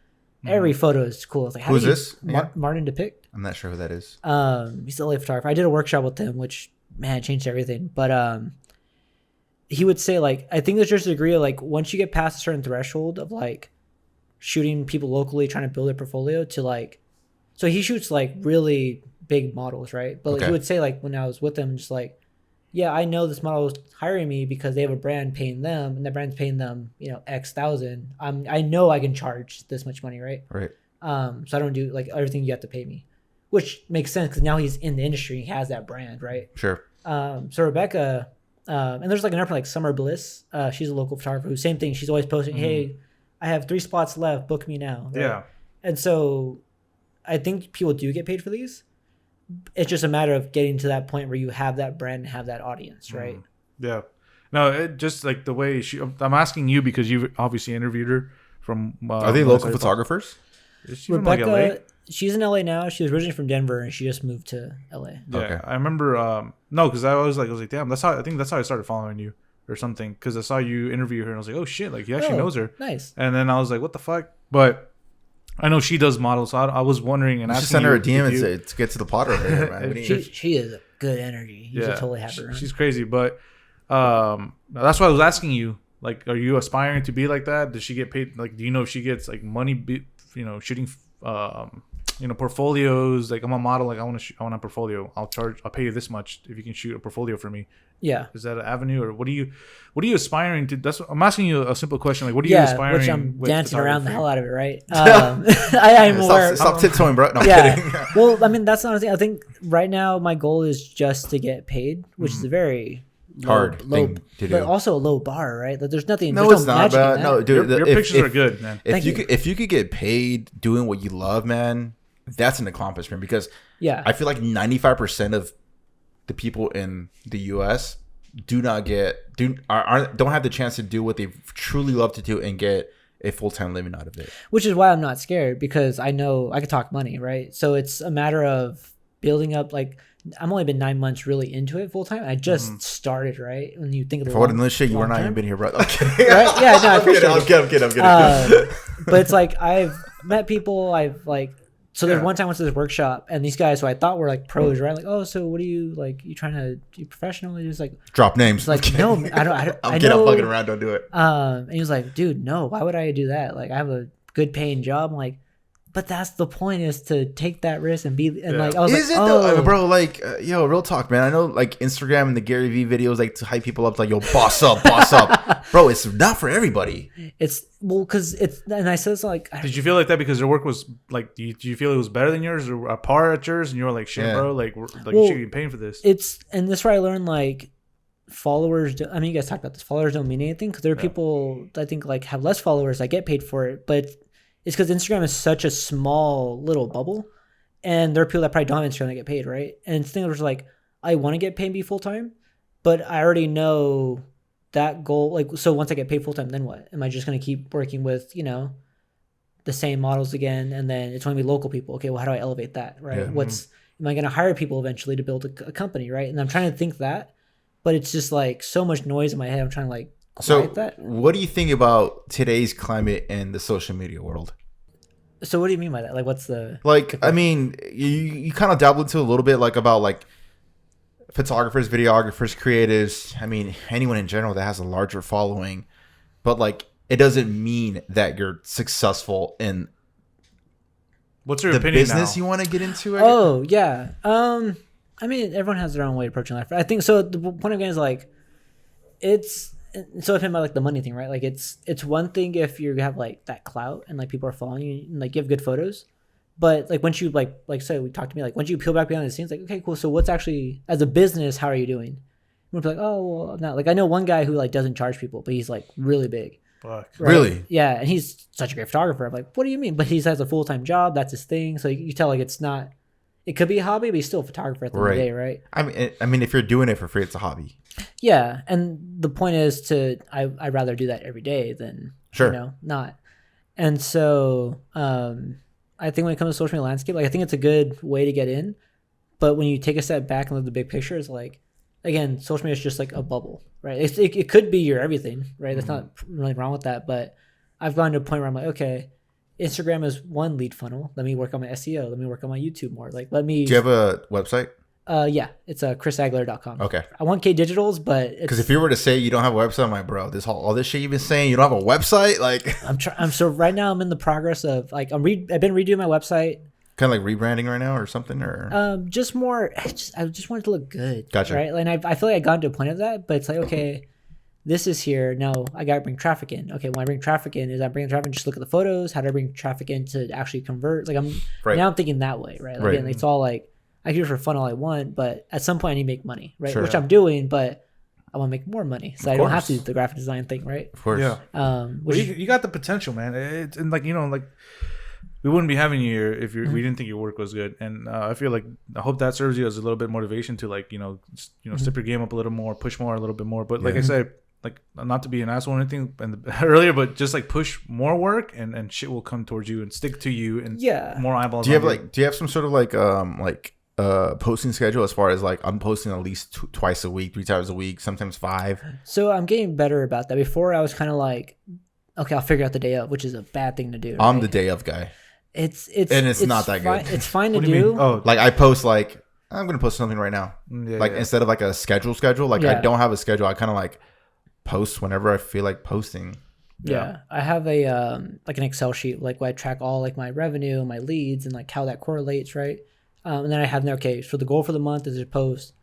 Speaker 3: every photo is cool. It's like,
Speaker 2: who's this?
Speaker 3: Martin DePick.
Speaker 2: I'm not sure who that is.
Speaker 3: He's the LA photographer. I did a workshop with him, which man, it changed everything. But he would say like, I think there's just a degree of like once you get past a certain threshold of like shooting people locally, trying to build their portfolio to like, so he shoots like really big models, right? But like, he would say like when I was with him, just like, yeah, I know this model is hiring me because they have a brand paying them, and that brand's paying them, X thousand. I know I can charge this much money, right?
Speaker 2: Right.
Speaker 3: So I don't do like everything you have to pay me, which makes sense because now he's in the industry, he has that brand, right?
Speaker 2: Sure.
Speaker 3: So Rebecca, and there's like another like Summer Bliss. She's a local photographer who same thing. She's always posting, "Hey, I have 3 spots left. Book me now." Right? Yeah. And so I think people do get paid for these. It's just a matter of getting to that point where you have that brand and have that audience, right?
Speaker 1: Yeah. No, it just like the way I'm asking you because you've obviously interviewed her from.
Speaker 2: Are they local photographers?
Speaker 1: Is she Rebecca, from like LA?
Speaker 3: She's in LA now. She was originally from Denver and she just moved to LA.
Speaker 1: Yeah, okay. I remember. No, because I was like, damn, I think that's how I started following you or something. Because I saw you interview her and I was like, oh shit, like he actually knows her.
Speaker 3: Nice.
Speaker 1: And then I was like, what the fuck? But I know she does models, so I was wondering and asking.
Speaker 2: Just send her a DM and to get to the pot over here, man.
Speaker 3: She is a good energy. You should totally have her.
Speaker 1: She's crazy, but that's why I was asking you. Like, are you aspiring to be like that? Does she get paid? Like, do you know if she gets like money? Shooting, portfolios. Like, I'm a model. Like, I want a portfolio. I'll pay you this much if you can shoot a portfolio for me.
Speaker 3: Yeah.
Speaker 1: Is that an avenue, or what are you aspiring to? I'm asking you a simple question. Like, what are you aspiring?
Speaker 3: Which I'm dancing around the hell out of it, right? I'm aware.
Speaker 2: Stop tiptoeing, bro. No, I'm kidding.
Speaker 3: Well, I mean, that's not a thing. I think right now my goal is just to get paid, which is a very
Speaker 2: hard thing to do,
Speaker 3: but also a low bar, right? Like, there's nothing.
Speaker 2: No, it's not, bro. No, dude,
Speaker 1: your pictures are good, man.
Speaker 2: If you could get paid doing what you love, man, that's an accomplishment. Because I feel like 95% of the people in the U.S. don't have the chance to do what they truly love to do and get a full-time living out of it.
Speaker 3: Which is why I'm not scared, because I know I can talk money, right? So it's a matter of building up. Like, I'm only been 9 months really into it full time. I just started, right? When you think of the
Speaker 2: long, this shit, you were not even been here, bro. I'm kidding. Right?
Speaker 3: Yeah, no, I'm
Speaker 2: kidding.
Speaker 3: But it's like I've met people. So there's one time I went to this workshop, and these guys who I thought were like pros, right? Like, oh, so what are you like? You trying to be professional? And he was like,
Speaker 2: drop names.
Speaker 3: Like, no, I don't.
Speaker 2: I'm fucking around. Don't do it.
Speaker 3: And he was like, dude, no, why would I do that? Like, I have a good paying job. I'm like, but that's the point, is to take that risk and be like, I was
Speaker 2: is
Speaker 3: like,
Speaker 2: it though, bro? Like, yo, real talk, man. I know like Instagram and the Gary Vee videos like to hype people up, like, yo, boss up, bro. It's not for everybody.
Speaker 3: It's because it's, and I said, like,
Speaker 1: did you feel like that because your work was like, do you feel it was better than yours or a par at yours, and you were like, shit, bro, like you should be paying for this?
Speaker 3: And this is where I learned, like, followers. I mean, you guys talked about this. Followers don't mean anything, because there are people I think like have less followers that get paid for it, but it's because Instagram is such a small little bubble, and there are people that probably don't have Instagram that get paid, right? And things was like, I want to get paid and be full time, but I already know that goal. Like, so once I get paid full time, then what? Am I just going to keep working with the same models again, and then it's going to be local people? Okay, well, how do I elevate that, right? Am I going to hire people eventually to build a company, right? And I'm trying to think that. but it's just like so much noise in my head. I'm trying to like
Speaker 2: So,
Speaker 3: quiet that.
Speaker 2: what do you think about today's climate and the social media world?
Speaker 3: So what do you mean by that? Like, what's the
Speaker 2: Like, I mean, you kind of dabble into a little bit, like about like photographers, videographers, creatives. I mean, anyone in general that has a larger following, but like, it doesn't mean that you're successful in
Speaker 1: What's your
Speaker 2: the
Speaker 1: opinion
Speaker 2: business
Speaker 1: now?
Speaker 2: you want to get into.
Speaker 3: Oh yeah. I mean, everyone has their own way of approaching life. I think so. The point I'm getting is like, it's so if I'm like the money thing, right? Like it's one thing if you have like that clout and like people are following you and like you have good photos, but like once you like say we talked to me like once you peel back behind the scenes, like okay, cool. So what's actually as a business, how are you doing? We'll be like, oh well, I'm not like I know one guy who like doesn't charge people, but he's like really big.
Speaker 1: Fuck.
Speaker 3: Right?
Speaker 2: Really?
Speaker 3: Yeah, and he's such a great photographer. I'm like, what do you mean? But he has a full time job. That's his thing. So you tell like it's not. It could be a hobby, but he's still a photographer at the end of the day, right?
Speaker 2: I mean, if you're doing it for free, it's a hobby.
Speaker 3: Yeah, and the point is I'd rather do that every day than
Speaker 2: Sure.
Speaker 3: not. And so I think when it comes to social media landscape, like I think it's a good way to get in, but when you take a step back and look at the big picture, it's like again, social media is just like a bubble, right? It could be your everything, right? There's not really wrong with that, but I've gone to a point where I'm like, okay, Instagram is one lead funnel. Let me work on my SEO. Let me work on my YouTube more. Like, let me.
Speaker 2: Do you have a website?
Speaker 3: Yeah, it's chrisagler.com.
Speaker 2: Okay.
Speaker 3: I want K Digitals, but
Speaker 2: Because if you were to say you don't have a website, I'm like, bro, all this shit you've been saying, you don't have a website, like
Speaker 3: I'm so right now I'm in the progress of like I've been redoing my website.
Speaker 2: kind of like rebranding right now or something, or
Speaker 3: Just more. I just want it to look good.
Speaker 2: Gotcha.
Speaker 3: Right, and I feel like I got to a point of that, but it's like okay. This is here. No, I got to bring traffic in. Okay, when I bring traffic in, is I bring traffic in, just look at the photos. How do I bring traffic in to actually convert? Like
Speaker 2: Right.
Speaker 3: now I'm thinking that way, right? Like,
Speaker 2: Right.
Speaker 3: and it's all like, I can do it for fun all I want, but at some point I need to make money, right?
Speaker 2: Sure.
Speaker 3: Which I'm doing, but I want to make more money. So
Speaker 2: Of
Speaker 3: I don't have to
Speaker 2: course.
Speaker 3: do the graphic design thing, right?
Speaker 2: of course.
Speaker 1: Yeah.
Speaker 3: Which
Speaker 1: Well, you got the potential, man. It's and like like we wouldn't be having you here if we didn't think your work was good. And I feel like I hope that serves you as a little bit motivation to like step your game up a little more, push more a little bit more. But like I said, like not to be an asshole or anything earlier, but just like push more work and shit will come towards you and stick to you and more eyeballs.
Speaker 2: Do you have some sort of like posting schedule as far as like I'm posting at least twice a week, 3 times a week, sometimes 5?
Speaker 3: So I'm getting better about that. Before I was kind of like, okay, I'll figure out the day of, which is a bad thing to do.
Speaker 2: I'm
Speaker 3: right?
Speaker 2: the day of guy.
Speaker 3: It's
Speaker 2: not that good.
Speaker 3: It's fine to
Speaker 1: What do you
Speaker 3: do.
Speaker 1: mean? Oh,
Speaker 2: Like I post like I'm gonna post something right now.
Speaker 1: yeah,
Speaker 2: Like
Speaker 1: yeah.
Speaker 2: instead of like a schedule. Like
Speaker 3: Yeah.
Speaker 2: I don't have a schedule. I kind of like post whenever I feel like posting.
Speaker 3: Yeah, I have a like an Excel sheet like where I track all like my revenue, my leads, and like how that correlates, right? And then I have okay, so the goal for the month is to post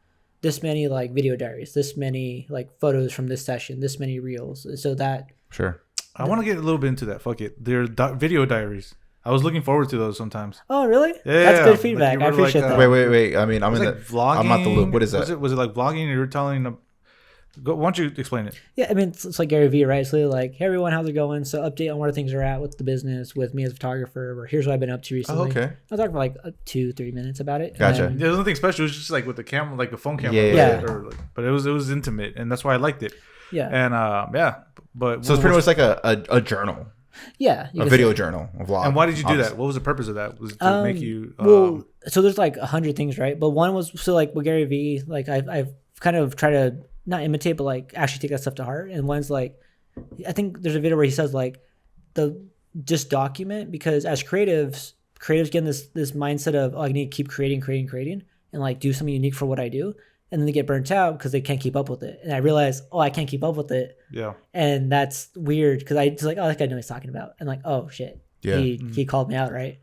Speaker 3: this many like video diaries, this many like photos from this session, this many reels. So that
Speaker 2: Sure.
Speaker 1: I want to get a little bit into that. Fuck it. They're video diaries. I was looking forward to those sometimes.
Speaker 3: oh really?
Speaker 1: Yeah,
Speaker 3: That's
Speaker 1: yeah.
Speaker 3: good
Speaker 1: Like,
Speaker 3: feedback.
Speaker 1: you
Speaker 3: I
Speaker 1: were
Speaker 3: appreciate
Speaker 1: like,
Speaker 3: that.
Speaker 2: Wait. I mean, I'm
Speaker 1: It
Speaker 2: in
Speaker 1: was
Speaker 2: the
Speaker 1: like vlogging.
Speaker 2: I'm not the loop. What is that?
Speaker 1: Was it like vlogging? And you were telling them. Why don't you explain it?
Speaker 3: Yeah, I mean it's like Gary Vee, right? It's literally like, hey everyone, how's it going? So update on where things are at with the business, with me as a photographer, or here's what I've been up to recently.
Speaker 2: okay.
Speaker 3: I'll talk for like 2-3 minutes about it. and
Speaker 2: Gotcha.
Speaker 3: then-
Speaker 1: There's nothing special. It was just like with the camera, like a phone camera.
Speaker 2: Yeah.
Speaker 1: But it was intimate, and that's why I liked it.
Speaker 3: yeah,
Speaker 1: And but
Speaker 2: So it's pretty much like a journal,
Speaker 3: yeah, you
Speaker 2: a
Speaker 3: can
Speaker 2: video journal, a vlog.
Speaker 1: And why did you do
Speaker 2: obviously.
Speaker 1: that? What was the purpose of that? Was it to make you?
Speaker 3: well, so there's like 100 things, right? But one was so like with Gary Vee, like I've kind of tried to not imitate, but like actually take that stuff to heart. And one's like, I think there's a video where he says like just document, because as creatives get in this mindset of I need to keep creating, and like do something unique for what I do, and then they get burnt out because they can't keep up with it. And I realized, I can't keep up with it,
Speaker 1: Yeah.
Speaker 3: and that's weird because I just like, that guy knows what he's talking about, and like, oh shit,
Speaker 2: Yeah.
Speaker 3: he called me out, right?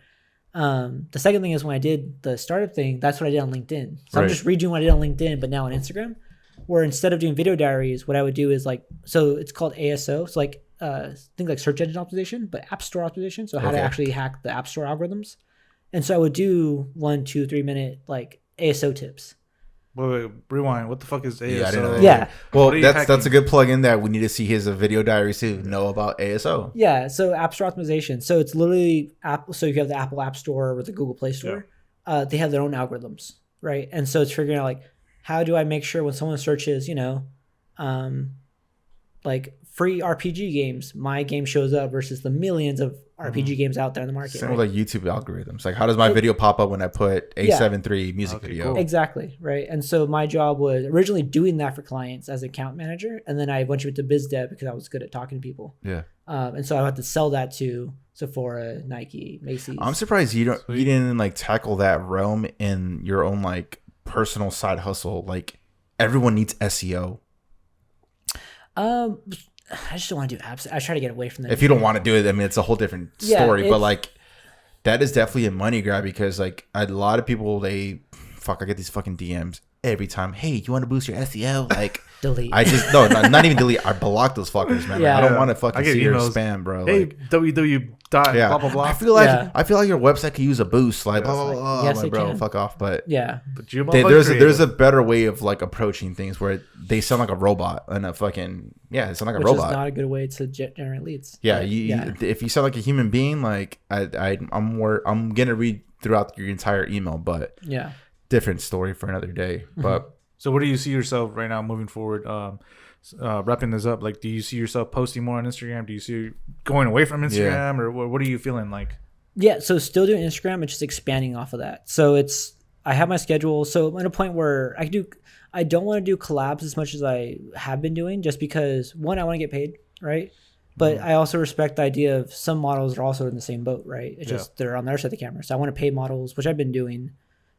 Speaker 3: The second thing is when I did the startup thing, that's what I did on LinkedIn. So I'm
Speaker 2: Right.
Speaker 3: just redoing what I did on LinkedIn, but now on Instagram, where instead of doing video diaries, what I would do is like, so it's called ASO. It's like things like search engine optimization, but app store optimization. So how to
Speaker 2: Okay.
Speaker 3: actually hack the app store algorithms. And so I would do 1, 2, 3 minute like ASO tips.
Speaker 1: Wait, rewind. What the fuck is ASO?
Speaker 2: Yeah, I didn't know that.
Speaker 3: Yeah.
Speaker 2: Well,
Speaker 1: What are you
Speaker 2: that's
Speaker 1: hacking?
Speaker 2: a good plug in that we need to see his video diaries to know about ASO.
Speaker 3: Yeah, so app store optimization. So it's literally app. So you have the Apple App Store or the Google Play Store. They have their own algorithms, right? And so it's figuring out like, how do I make sure when someone searches, like like free RPG games, my game shows up versus the millions of RPG games out there in the market.
Speaker 2: Same
Speaker 3: right?
Speaker 2: with like YouTube algorithms. Like, how does my video pop up when I put A73 music video?
Speaker 1: cool.
Speaker 3: Exactly, right? And so my job was originally doing that for clients as account manager, and then I eventually went to biz dev because I was good at talking to people.
Speaker 2: Yeah.
Speaker 3: And so I had to sell that to Sephora, Nike, Macy's.
Speaker 2: I'm surprised you didn't like tackle that realm in your own like personal side hustle. Like, everyone needs SEO.
Speaker 3: I just don't want to do apps. I try to get away from that.
Speaker 2: If you don't want to do it, I mean, it's a whole different story. But like, that is definitely a money grab because like a lot of people, I get these fucking DMs every time. Hey, you want to boost your SEO? Like,
Speaker 3: delete.
Speaker 2: I just not even delete. I block those fuckers, man.
Speaker 3: Yeah.
Speaker 2: I don't want to fucking
Speaker 1: I get
Speaker 2: see your
Speaker 1: emails.
Speaker 2: spam, bro.
Speaker 1: Hey,
Speaker 2: Like,
Speaker 1: www.
Speaker 2: yeah.
Speaker 1: Blah blah blah.
Speaker 2: I feel like your website could use a boost. Like, blah blah blah.
Speaker 3: Yes,
Speaker 2: I'm like,
Speaker 3: it
Speaker 2: bro,
Speaker 3: can.
Speaker 2: fuck off. But
Speaker 3: Yeah.
Speaker 1: But you
Speaker 2: there's a better way of like approaching things where they sound like a robot and a fucking they sound like a
Speaker 3: Which
Speaker 2: robot.
Speaker 3: is not a good way to generate leads.
Speaker 2: Yeah,
Speaker 3: But,
Speaker 2: you, if you sound like a human being, like I'm gonna read throughout your entire email, but
Speaker 3: yeah.
Speaker 2: different story for another day. But
Speaker 1: So where do you see yourself right now moving forward? Wrapping this up, like, do you see yourself posting more on Instagram? Do you see you going away from Instagram, or what are you feeling like?
Speaker 3: Yeah, so still doing Instagram and just expanding off of that. So I have my schedule. So I'm at a point where I don't want to do collabs as much as I have been doing, just because one, I want to get paid, right? But I also respect the idea of some models are also in the same boat, right? It's just they're on their side of the camera. So I want to pay models, which I've been doing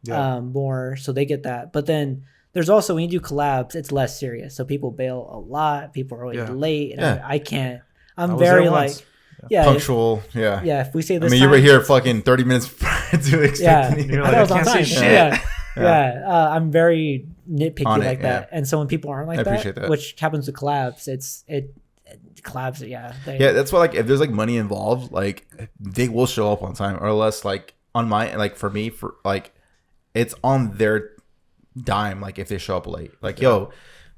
Speaker 3: more, so they get that. But then there's also, when you do collabs, it's less serious. So people bail a lot. People are always late. And I can't. I'm very like,
Speaker 2: punctual.
Speaker 3: If we say this,
Speaker 2: I mean, you were here fucking 30 minutes prior to expecting.
Speaker 1: You're
Speaker 3: I
Speaker 1: like,
Speaker 3: thought it was
Speaker 1: I
Speaker 3: on
Speaker 1: can't
Speaker 3: time.
Speaker 1: say shit.
Speaker 3: I'm very nitpicky
Speaker 2: On it,
Speaker 3: like that. And so when people aren't like
Speaker 2: I appreciate that.
Speaker 3: which happens with collabs, collabs,
Speaker 2: That's why, like, if there's like money involved, like, they will show up on time, or less like on my, like, for me, for like, it's on their dime. Like, if they show up late, like, yo,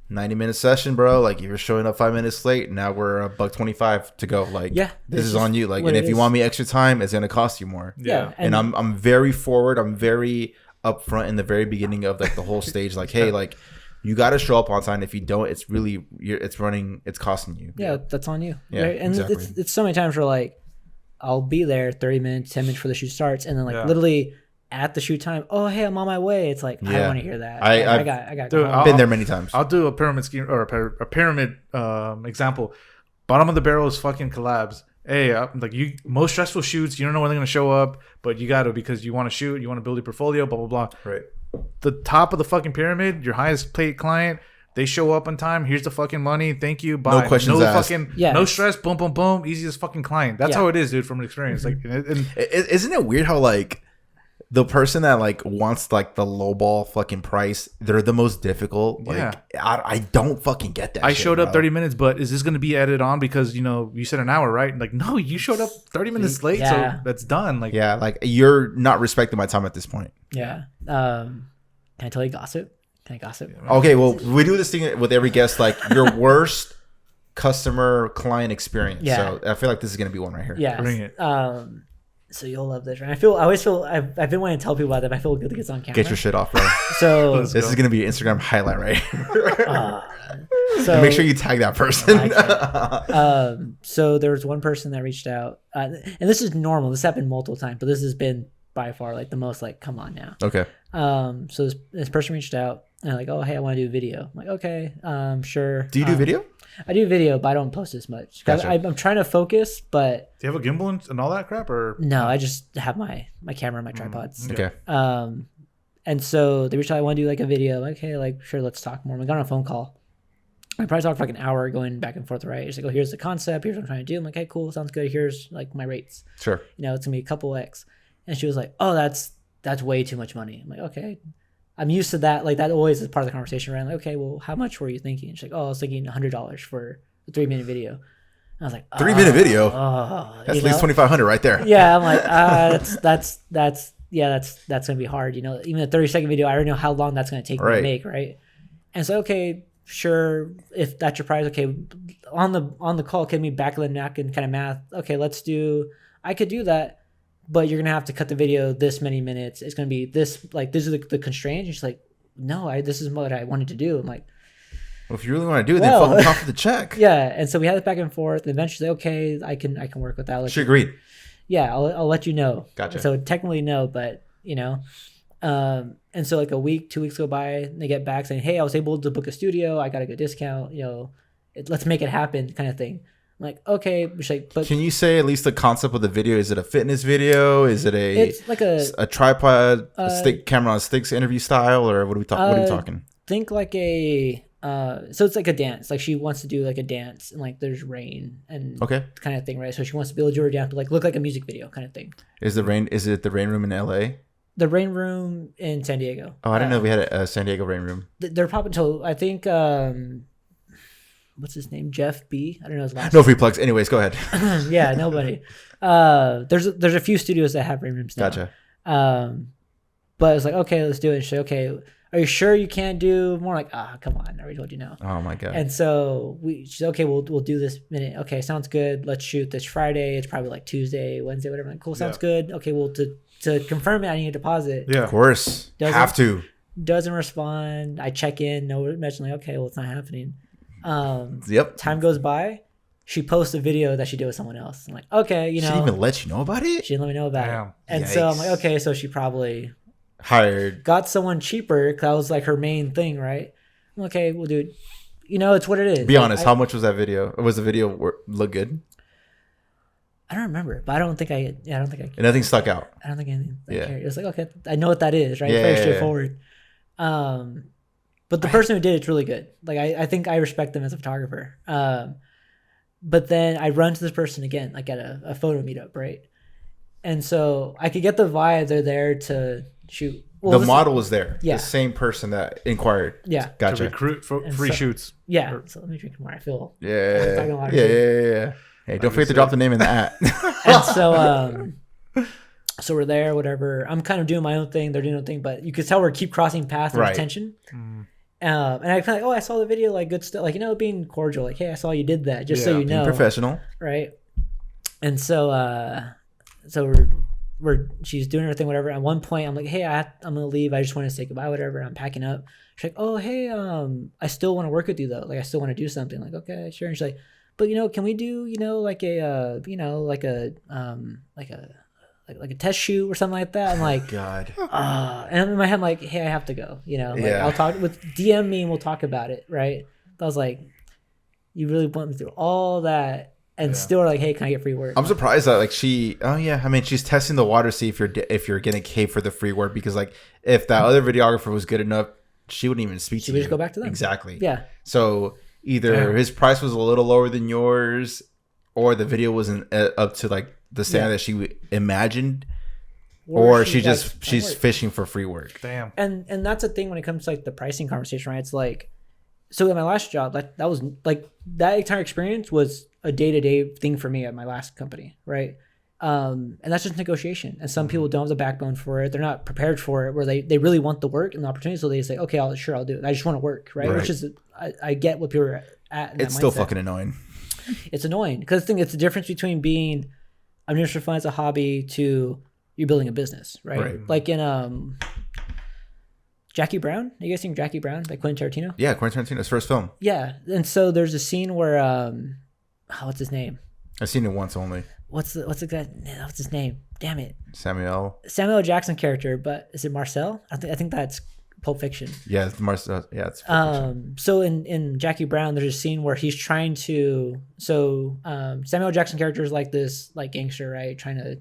Speaker 2: 90-minute session, bro. Like, if you're showing up 5 minutes late, now we're $125 to go. Like, this is on you. Like, and if you want me extra time, it's gonna cost you more. And I'm very forward. I'm very upfront in the very beginning of like the whole stage. Like, hey, like, you got to show up on time. If you don't, it's really it's costing you.
Speaker 3: That's on you.
Speaker 2: Yeah,
Speaker 3: right? And
Speaker 2: exactly.
Speaker 3: it's so many times where like I'll be there 30 minutes, 10 minutes before the shoot starts, and then like literally at the shoot time, oh hey, I'm on my way. It's like, I don't want to hear that. I got.
Speaker 1: Dude,
Speaker 2: I've been there many times.
Speaker 1: I'll do a pyramid scheme or a pyramid example. Bottom of the barrel is fucking collabs. Hey, like, you most stressful shoots, you don't know when they're gonna show up, but you got to, because you want to shoot, you want to build your portfolio, blah blah blah.
Speaker 2: Right.
Speaker 1: The top of the fucking pyramid, your highest paid client, they show up on time. Here's the fucking money. Thank you. Bye.
Speaker 2: No questions asked.
Speaker 1: No stress. Boom, boom, boom. Easiest fucking client. That's how it is, dude. From experience, like,
Speaker 2: Isn't it weird how like the person that like wants like the lowball fucking price, they're the most difficult. Like, I don't fucking get that.
Speaker 1: I showed up 30 minutes, but is this going to be added on because, you said an hour, right? Like, no, you showed up 30 minutes late, so that's done. Like,
Speaker 2: like, you're not respecting my time at this point.
Speaker 3: Yeah. Can I tell you gossip? Can I gossip?
Speaker 2: Okay, well, we do this thing with every guest, like, your worst customer client experience. So I feel like this is going to be one right here.
Speaker 3: Yeah.
Speaker 1: Bring it.
Speaker 3: So you'll love this, right? I always feel I've been wanting to tell people about that, but I feel good to get on camera.
Speaker 2: Get your shit off, bro.
Speaker 3: So
Speaker 2: this is gonna be an Instagram highlight, right?
Speaker 3: so
Speaker 2: and make sure you tag that person.
Speaker 3: So there was one person that reached out, and this is normal. This happened multiple times, but this has been by far like the most, like, come on now.
Speaker 2: Okay.
Speaker 3: So this person reached out and like, oh hey, I want to do a video. I'm like, okay, sure.
Speaker 2: Do you do video?
Speaker 3: I do video, but I don't post as much.
Speaker 2: Gotcha.
Speaker 3: I'm trying to focus, but
Speaker 1: do you have a gimbal and all that crap, or
Speaker 3: no? I just have my camera and my tripods.
Speaker 2: Okay.
Speaker 3: And so they reached out, I want to do like a video. Like, hey, like, sure, let's talk more. We got on a phone call. I probably talked for like an hour going back and forth, right? It's like, oh, here's the concept. Here's what I'm trying to do. I'm like, hey, cool. Sounds good. Here's like my rates.
Speaker 2: Sure.
Speaker 3: It's going to be a couple X. And she was like, oh, that's way too much money. I'm like, okay. I'm used to that. Like, that always is part of the conversation, right? I'm like, okay, well, how much were you thinking? She's like, oh, I was thinking $100 for a 3-minute video. And I was like,
Speaker 2: 3-minute video? That's at least $2,500 right there.
Speaker 3: Yeah. I'm like, that's going to be hard. Even a 30-second video, I already know how long that's going to take me to make, right? And so, okay, sure, if that's your price, okay, on the call, give me back of the napkin kind of math. Okay, I could do that, but you're gonna have to cut the video this many minutes. It's gonna be this, like, this is the constraints. And she's like, no, this is what I wanted to do. I'm like,
Speaker 2: Well, if you really want to do it, then fucking come for the check.
Speaker 3: Yeah, and so we had it back and forth. And eventually, okay, I can work with that.
Speaker 2: She agreed.
Speaker 3: Yeah, I'll let you know.
Speaker 2: Gotcha.
Speaker 3: So technically no, but and so like a week, 2 weeks go by, and they get back saying, hey, I was able to book a studio. I got a good discount. Let's make it happen, kind of thing. I'm like, okay, but
Speaker 2: can you say at least the concept of the video? Is it a fitness video? Is it
Speaker 3: it's like
Speaker 2: a tripod, stick camera on sticks interview style, or what are we talking? What are you talking?
Speaker 3: Think like a so it's like a dance. Like she wants to do like a dance, and like there's rain and kind of thing, right? So she wants to be able to do her dance, but like look like a music video kind of thing. Is
Speaker 2: it the rain room in LA?
Speaker 3: The rain room in San Diego.
Speaker 2: Oh, I didn't know we had a San Diego rain room.
Speaker 3: They're probably until I think what's his name? Jeff B. I don't know his last
Speaker 2: name. No free plugs. Anyways, go ahead.
Speaker 3: Yeah, nobody. There's a few studios that have rain rooms now.
Speaker 2: Gotcha.
Speaker 3: But it's like, okay, let's do it. And she's like, okay, are you sure you can't do more? Like, come on, I already told you no.
Speaker 2: Oh my god.
Speaker 3: And so she's okay, we'll do this minute. Okay, sounds good. Let's shoot this Friday. It's probably like Tuesday, Wednesday, whatever. Like, cool, sounds good. Okay, well to confirm it, I need a deposit.
Speaker 2: Yeah, of course. Have to.
Speaker 3: Doesn't respond. I check in. No mention. Like, okay, well, it's not happening.
Speaker 2: Yep.
Speaker 3: Time goes by. She posts a video that she did with someone else. I'm like, okay,
Speaker 2: She didn't even let you know about it?
Speaker 3: She didn't let me know about it. And so I'm like, okay, so she probably got someone cheaper because that was like her main thing, right? I'm like, okay, well, dude, it's what it is.
Speaker 2: Be honest, how much was that video? Was the video look good?
Speaker 3: I don't remember, but I don't think I.
Speaker 2: Nothing stuck out.
Speaker 3: I don't think anything. It was like, okay, I know what that is, right? Very straightforward. But the person who did it's really good. Like I think I respect them as a photographer. But then I run to this person again, like at a photo meetup, right? And so I could get the vibe they're there to shoot.
Speaker 2: Well, the model was there. Yeah. The same person that inquired.
Speaker 3: Yeah.
Speaker 2: Gotcha.
Speaker 1: To recruit for free shoots.
Speaker 3: Yeah. So let me drink more. I feel.
Speaker 2: Yeah. Hey, don't forget to drop the name in the at.
Speaker 3: And so we're there, whatever. I'm kind of doing my own thing. They're doing their own thing, but you could tell we keep crossing paths. There's tension. And I feel like, I saw the video, like good stuff, like, being cordial, like, hey, I saw you did that, just so you know.
Speaker 2: Being professional.
Speaker 3: Right. And so, she's doing her thing, whatever. At one point, I'm like, hey, I'm going to leave. I just want to say goodbye, whatever. I'm packing up. She's like, oh, hey, I still want to work with you though. Like, I still want to do something. Like, okay, sure. And she's like, but can we do, like a test shoot or something like that? I'm like,
Speaker 2: God.
Speaker 3: And in my head, I'm like, hey, I have to go. I'll talk with DM me and we'll talk about it, right? But I was like, you really put me through all that and still like, hey, can I get free work?
Speaker 2: I'm surprised that like she's testing the water to see if you're getting paid for the free work, because like if that other videographer was good enough, she wouldn't even speak to you. She would
Speaker 3: just go back to them.
Speaker 2: Exactly.
Speaker 3: Yeah.
Speaker 2: So either his price was a little lower than yours, or the video wasn't up to like the standard that she imagined, or she's fishing for free work.
Speaker 1: Damn.
Speaker 3: And that's the thing when it comes to like the pricing conversation, right? It's like, so at my last job, that was like, that entire experience was a day-to-day thing for me at my last company, right? And that's just negotiation. And some people don't have the backbone for it. They're not prepared for it, where they really want the work and the opportunity. So they say, okay, I'll do it. I just want to work, right? Which is, I get what people are at.
Speaker 2: It's still fucking annoying.
Speaker 3: It's annoying because it's the difference between being, I'm doing this for fun as a hobby to you're building a business, right? Like in Jackie Brown. You guys seen Jackie Brown by Quentin Tarantino?
Speaker 2: Yeah, Quentin Tarantino's first film.
Speaker 3: Yeah, and so there's a scene where what's his name?
Speaker 2: I've seen it once only.
Speaker 3: What's the guy? What's his name? Damn it.
Speaker 2: Samuel
Speaker 3: L. Jackson character, but is it Marcel? I think that's Pulp Fiction.
Speaker 2: Yeah, it's Marcel. Yeah, it's Pulp Fiction.
Speaker 3: So in Jackie Brown, there's a scene where he's trying to. So Samuel L. Jackson character is like this like gangster, right? Trying to.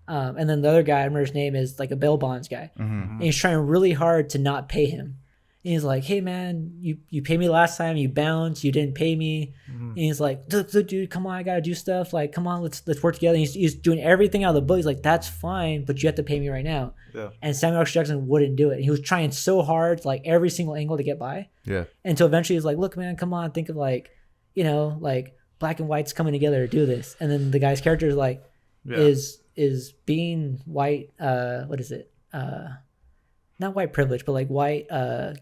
Speaker 3: And then the other guy, I remember his name, is like a bail bonds guy. Mm-hmm. And he's trying really hard to not pay him. And he's like, hey, man, you paid me last time. You bounced. You didn't pay me. Mm-hmm. And he's like, look, dude, come on. I got to do stuff. Like, come on, let's work together. And he's doing everything out of the book. He's like, that's fine, but you have to pay me right now. Yeah. And Samuel L. Jackson wouldn't do it. And he was trying so hard, like every single angle to get by. Yeah. Until eventually he's like, look, man, come on. Think of like, like black and whites coming together to do this. And then the guy's character is like, is being white, what is it? Not white privilege, but like white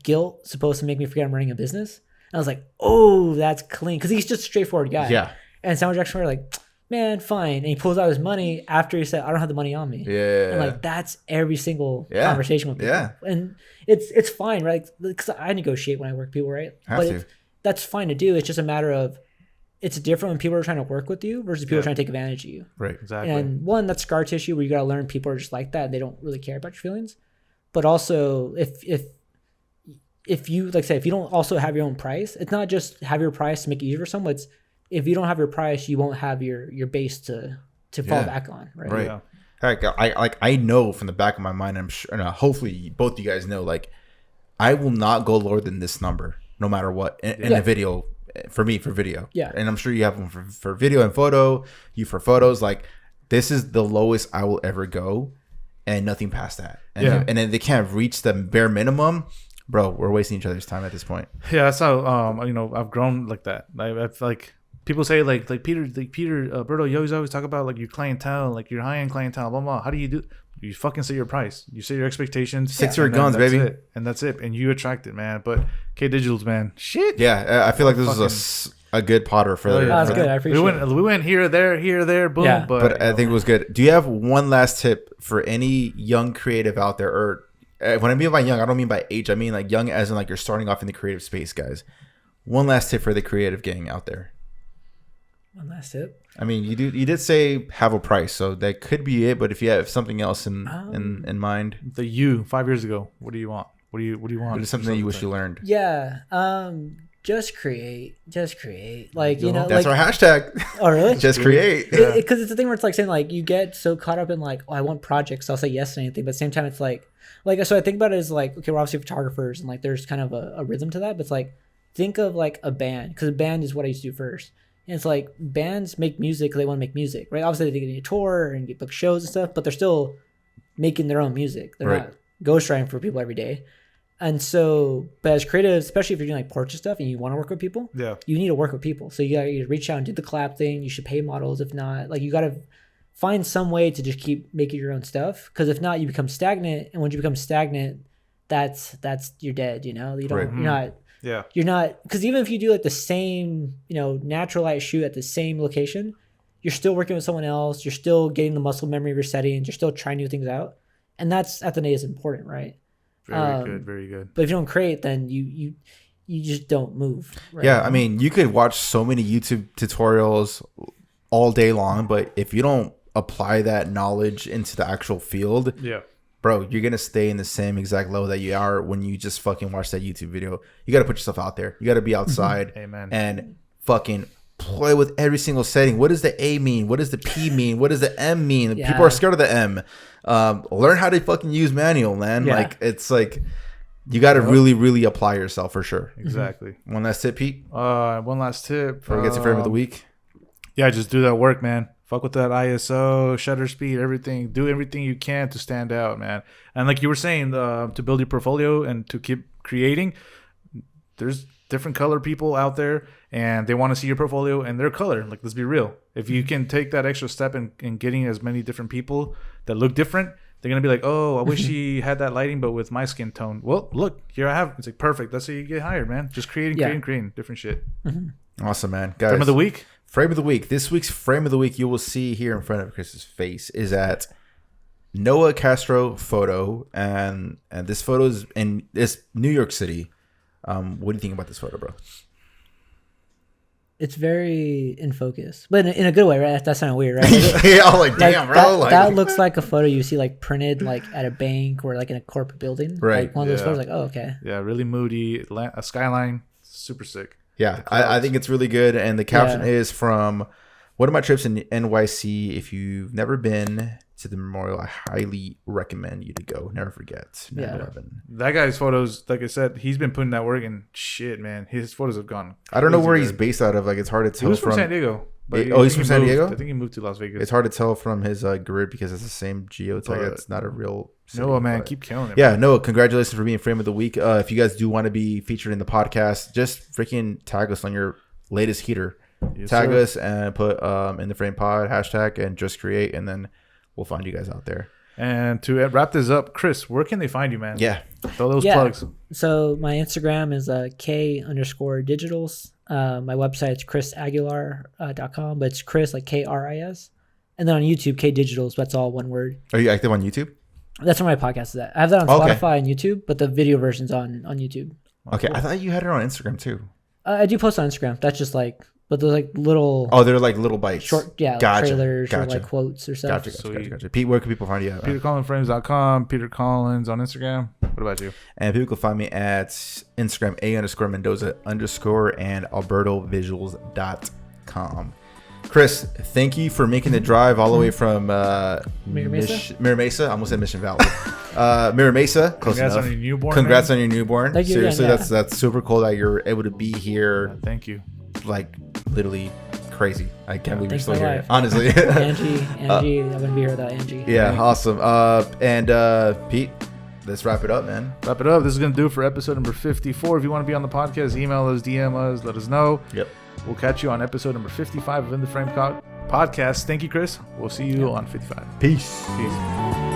Speaker 3: guilt supposed to make me forget I'm running a business? And I was like, oh, that's clean. Because he's just a straightforward guy. Yeah. And Samuel Jackson was like, man, fine. And he pulls out his money after he said, I don't have the money on me. Yeah. And like, that's every single conversation with people. Yeah. And it's fine, right? Because I negotiate when I work with people, right? that's fine to do. It's just a matter of it's different when people are trying to work with you versus people
Speaker 1: Yeah.
Speaker 3: trying to take advantage of you.
Speaker 2: Right.
Speaker 1: Exactly.
Speaker 3: And one, that's scar tissue where you got to learn people are just like that. They don't really care about your feelings. But also, if you, like I said, if you don't also have your own price, it's not just have your price to make it easier for someone. It's if you don't have your price, you won't have your base to fall back on. Right.
Speaker 2: Right.
Speaker 1: Yeah.
Speaker 2: I know from the back of my mind, I'm sure, and hopefully both you guys know, like, I will not go lower than this number, no matter what, in a video, for me, for video.
Speaker 3: Yeah.
Speaker 2: And I'm sure you have them for video and photo, you for photos. Like, this is the lowest I will ever go, and nothing past that. And, and then they can't reach the bare minimum. Bro, we're wasting each other's time at this point.
Speaker 1: Yeah, that's how I've grown like that. I've like people say like Peter Berto, you always talk about like your clientele, like your high end clientele, blah blah. How do you do? You fucking say your price. You say your expectations.
Speaker 2: Six your
Speaker 1: and
Speaker 2: guns,
Speaker 1: that's
Speaker 2: baby.
Speaker 1: It. And that's it. And you attract it, man. But K Digitals, man, shit.
Speaker 2: Yeah, I feel like this is a good Potter for the.
Speaker 3: That's good. I appreciate it.
Speaker 1: We went here, there, boom.
Speaker 3: Yeah.
Speaker 1: But
Speaker 2: I think it was good. Do you have one last tip for any young creative out there? Or when I mean by young, I don't mean by age. I mean like young as in like you're starting off in the creative space, guys. One last tip for the creative gang out there.
Speaker 3: One last tip.
Speaker 2: I mean, you did say have a price, so that could be it. But if you have something else in mind,
Speaker 1: the you 5 years ago, what do you want? What do you want?
Speaker 2: what is something that you wish you learned?
Speaker 3: Yeah. Just create. Like, you know,
Speaker 2: That's
Speaker 3: like,
Speaker 2: our hashtag.
Speaker 3: oh really?
Speaker 2: Just create.
Speaker 3: Because it's the thing where it's like saying like you get so caught up in like, oh, I want projects, so I'll say yes to anything. But at the same time, it's like so I think about it as like, okay, we're obviously photographers and like there's kind of a rhythm to that. But it's like think of like a band, because a band is what I used to do first. And it's like bands make music 'cause they want to make music, right? Obviously they get a tour and get book shows and stuff, but they're still making their own music. They're not ghostwriting for people every day. And so, but as creatives, especially if you're doing like portrait stuff and you want to work with people, you need to work with people. So you got to reach out and do the collab thing. You should pay models. If not, like you got to find some way to just keep making your own stuff. Because if not, you become stagnant. And when you become stagnant, that's you're dead. You know, you're not.
Speaker 1: Yeah.
Speaker 3: You're not, because even if you do like the same, natural light shoot at the same location, you're still working with someone else. You're still getting the muscle memory of your settings. You're still trying new things out, and that's at the end of the day is important, right?
Speaker 1: Very good.
Speaker 3: But if you don't create, then you just don't move. Right?
Speaker 2: Yeah, I mean, you could watch so many YouTube tutorials all day long, but if you don't apply that knowledge into the actual field, bro, you're gonna stay in the same exact level that you are when you just fucking watch that YouTube video. You gotta put yourself out there. You gotta be outside and fucking play with every single setting. What does the A mean? What does the P mean? What does the M mean?
Speaker 3: Yeah.
Speaker 2: People are scared of the M. Learn how to fucking use manual, man.
Speaker 3: Yeah.
Speaker 2: Like it's like you gotta really, really apply yourself for sure.
Speaker 1: Exactly.
Speaker 2: One last tip, Pete.
Speaker 1: One last tip.
Speaker 2: Before we get to frame of the week.
Speaker 1: Yeah, just do that work, man. Fuck with that ISO, shutter speed, everything. Do everything you can to stand out, man. And like you were saying, to build your portfolio and to keep creating, there's different color people out there, and they want to see your portfolio and their color. Like, let's be real. If you can take that extra step in getting as many different people that look different, they're gonna be like, oh, I wish he had that lighting, but with my skin tone. Well, look, here I have. It's like perfect. That's how you get hired, man. Just creating different shit.
Speaker 2: Awesome, man. Guys,
Speaker 1: Frame of the week.
Speaker 2: Frame of the week. This week's frame of the week you will see here in front of Chris's face is at Noah Castro photo, and this photo is in this New York City. What do you think about this photo, bro?
Speaker 3: It's very in focus, but in a good way, right? That sounded weird, right?
Speaker 2: Yeah, I'm like, damn, bro.
Speaker 3: That looks like a photo you see like printed like at a bank or like in a corporate building.
Speaker 2: Right.
Speaker 3: Like one of those photos, like, oh, okay.
Speaker 1: Yeah, really moody. A skyline. Super sick.
Speaker 2: Yeah, I think it's really good. And the caption is from one of my trips in NYC. If you've never been to the memorial, I highly recommend you to go. Never forget. 9/11.
Speaker 1: That guy's photos, like I said, he's been putting that work in. Shit, man. His photos have gone.
Speaker 2: I don't know where he's based out of. Like, it's hard to tell.
Speaker 1: He was from San Diego.
Speaker 2: He's from San Diego?
Speaker 1: I think he moved to Las Vegas.
Speaker 2: It's hard to tell from his grid because it's the same geotag. It's not a real city.
Speaker 1: Noah, man, keep killing it.
Speaker 2: Yeah,
Speaker 1: man.
Speaker 2: Noah, congratulations for being Frame of the Week. If you guys do want to be featured in the podcast, just freaking tag us on your latest heater. Tag us and put in the frame pod hashtag and just create, and then we'll find you guys out there.
Speaker 1: And to wrap this up, Chris, where can they find you, man?
Speaker 2: Yeah.
Speaker 1: Throw those plugs.
Speaker 3: So my Instagram is K_digitals. My website's chrisaguilar.com, but it's Chris like KRIS. And then on YouTube, K Digitals. That's all one word.
Speaker 2: Are you active on YouTube?
Speaker 3: That's where my podcast is at. I have that on Spotify and YouTube, but the video version's on YouTube.
Speaker 2: Okay, I thought you had it on Instagram too.
Speaker 3: I do post on Instagram. That's just like, but they're like little.
Speaker 2: Oh, they're like little bites.
Speaker 3: Short, trailers or like quotes or stuff.
Speaker 2: Gotcha. Pete, where can people find you at?
Speaker 1: PeterCollinsFrames.com. Peter Collins on Instagram. What about you?
Speaker 2: And people can find me at Instagram _Mendoza_ and AlbertoVisuals.com. Chris, thank you for making the drive all the way from
Speaker 3: Mirror Mesa.
Speaker 2: Mirror Mesa. I almost said Mission Valley. Mirror Mesa. Close
Speaker 1: Congrats
Speaker 2: enough.
Speaker 1: on your newborn.
Speaker 2: Congrats
Speaker 1: man.
Speaker 2: on your newborn.
Speaker 3: Thank you
Speaker 2: Seriously,
Speaker 3: again, yeah.
Speaker 2: that's super cool that you're able to be here.
Speaker 1: Thank you.
Speaker 2: Like literally crazy. I can't believe you're
Speaker 3: Thanks
Speaker 2: still
Speaker 3: my
Speaker 2: here.
Speaker 3: life.
Speaker 2: Honestly.
Speaker 3: Angie, I wouldn't be here without Angie.
Speaker 2: Yeah, awesome. And Pete, let's wrap it up, man.
Speaker 1: Wrap it up. This is going to do it for episode number 54. If you want to be on the podcast, email us, DM us, let us know.
Speaker 2: Yep.
Speaker 1: We'll catch you on episode number 55 of In the Frame podcast. Thank you, Chris. We'll see you on 55.
Speaker 2: Peace.
Speaker 1: Peace.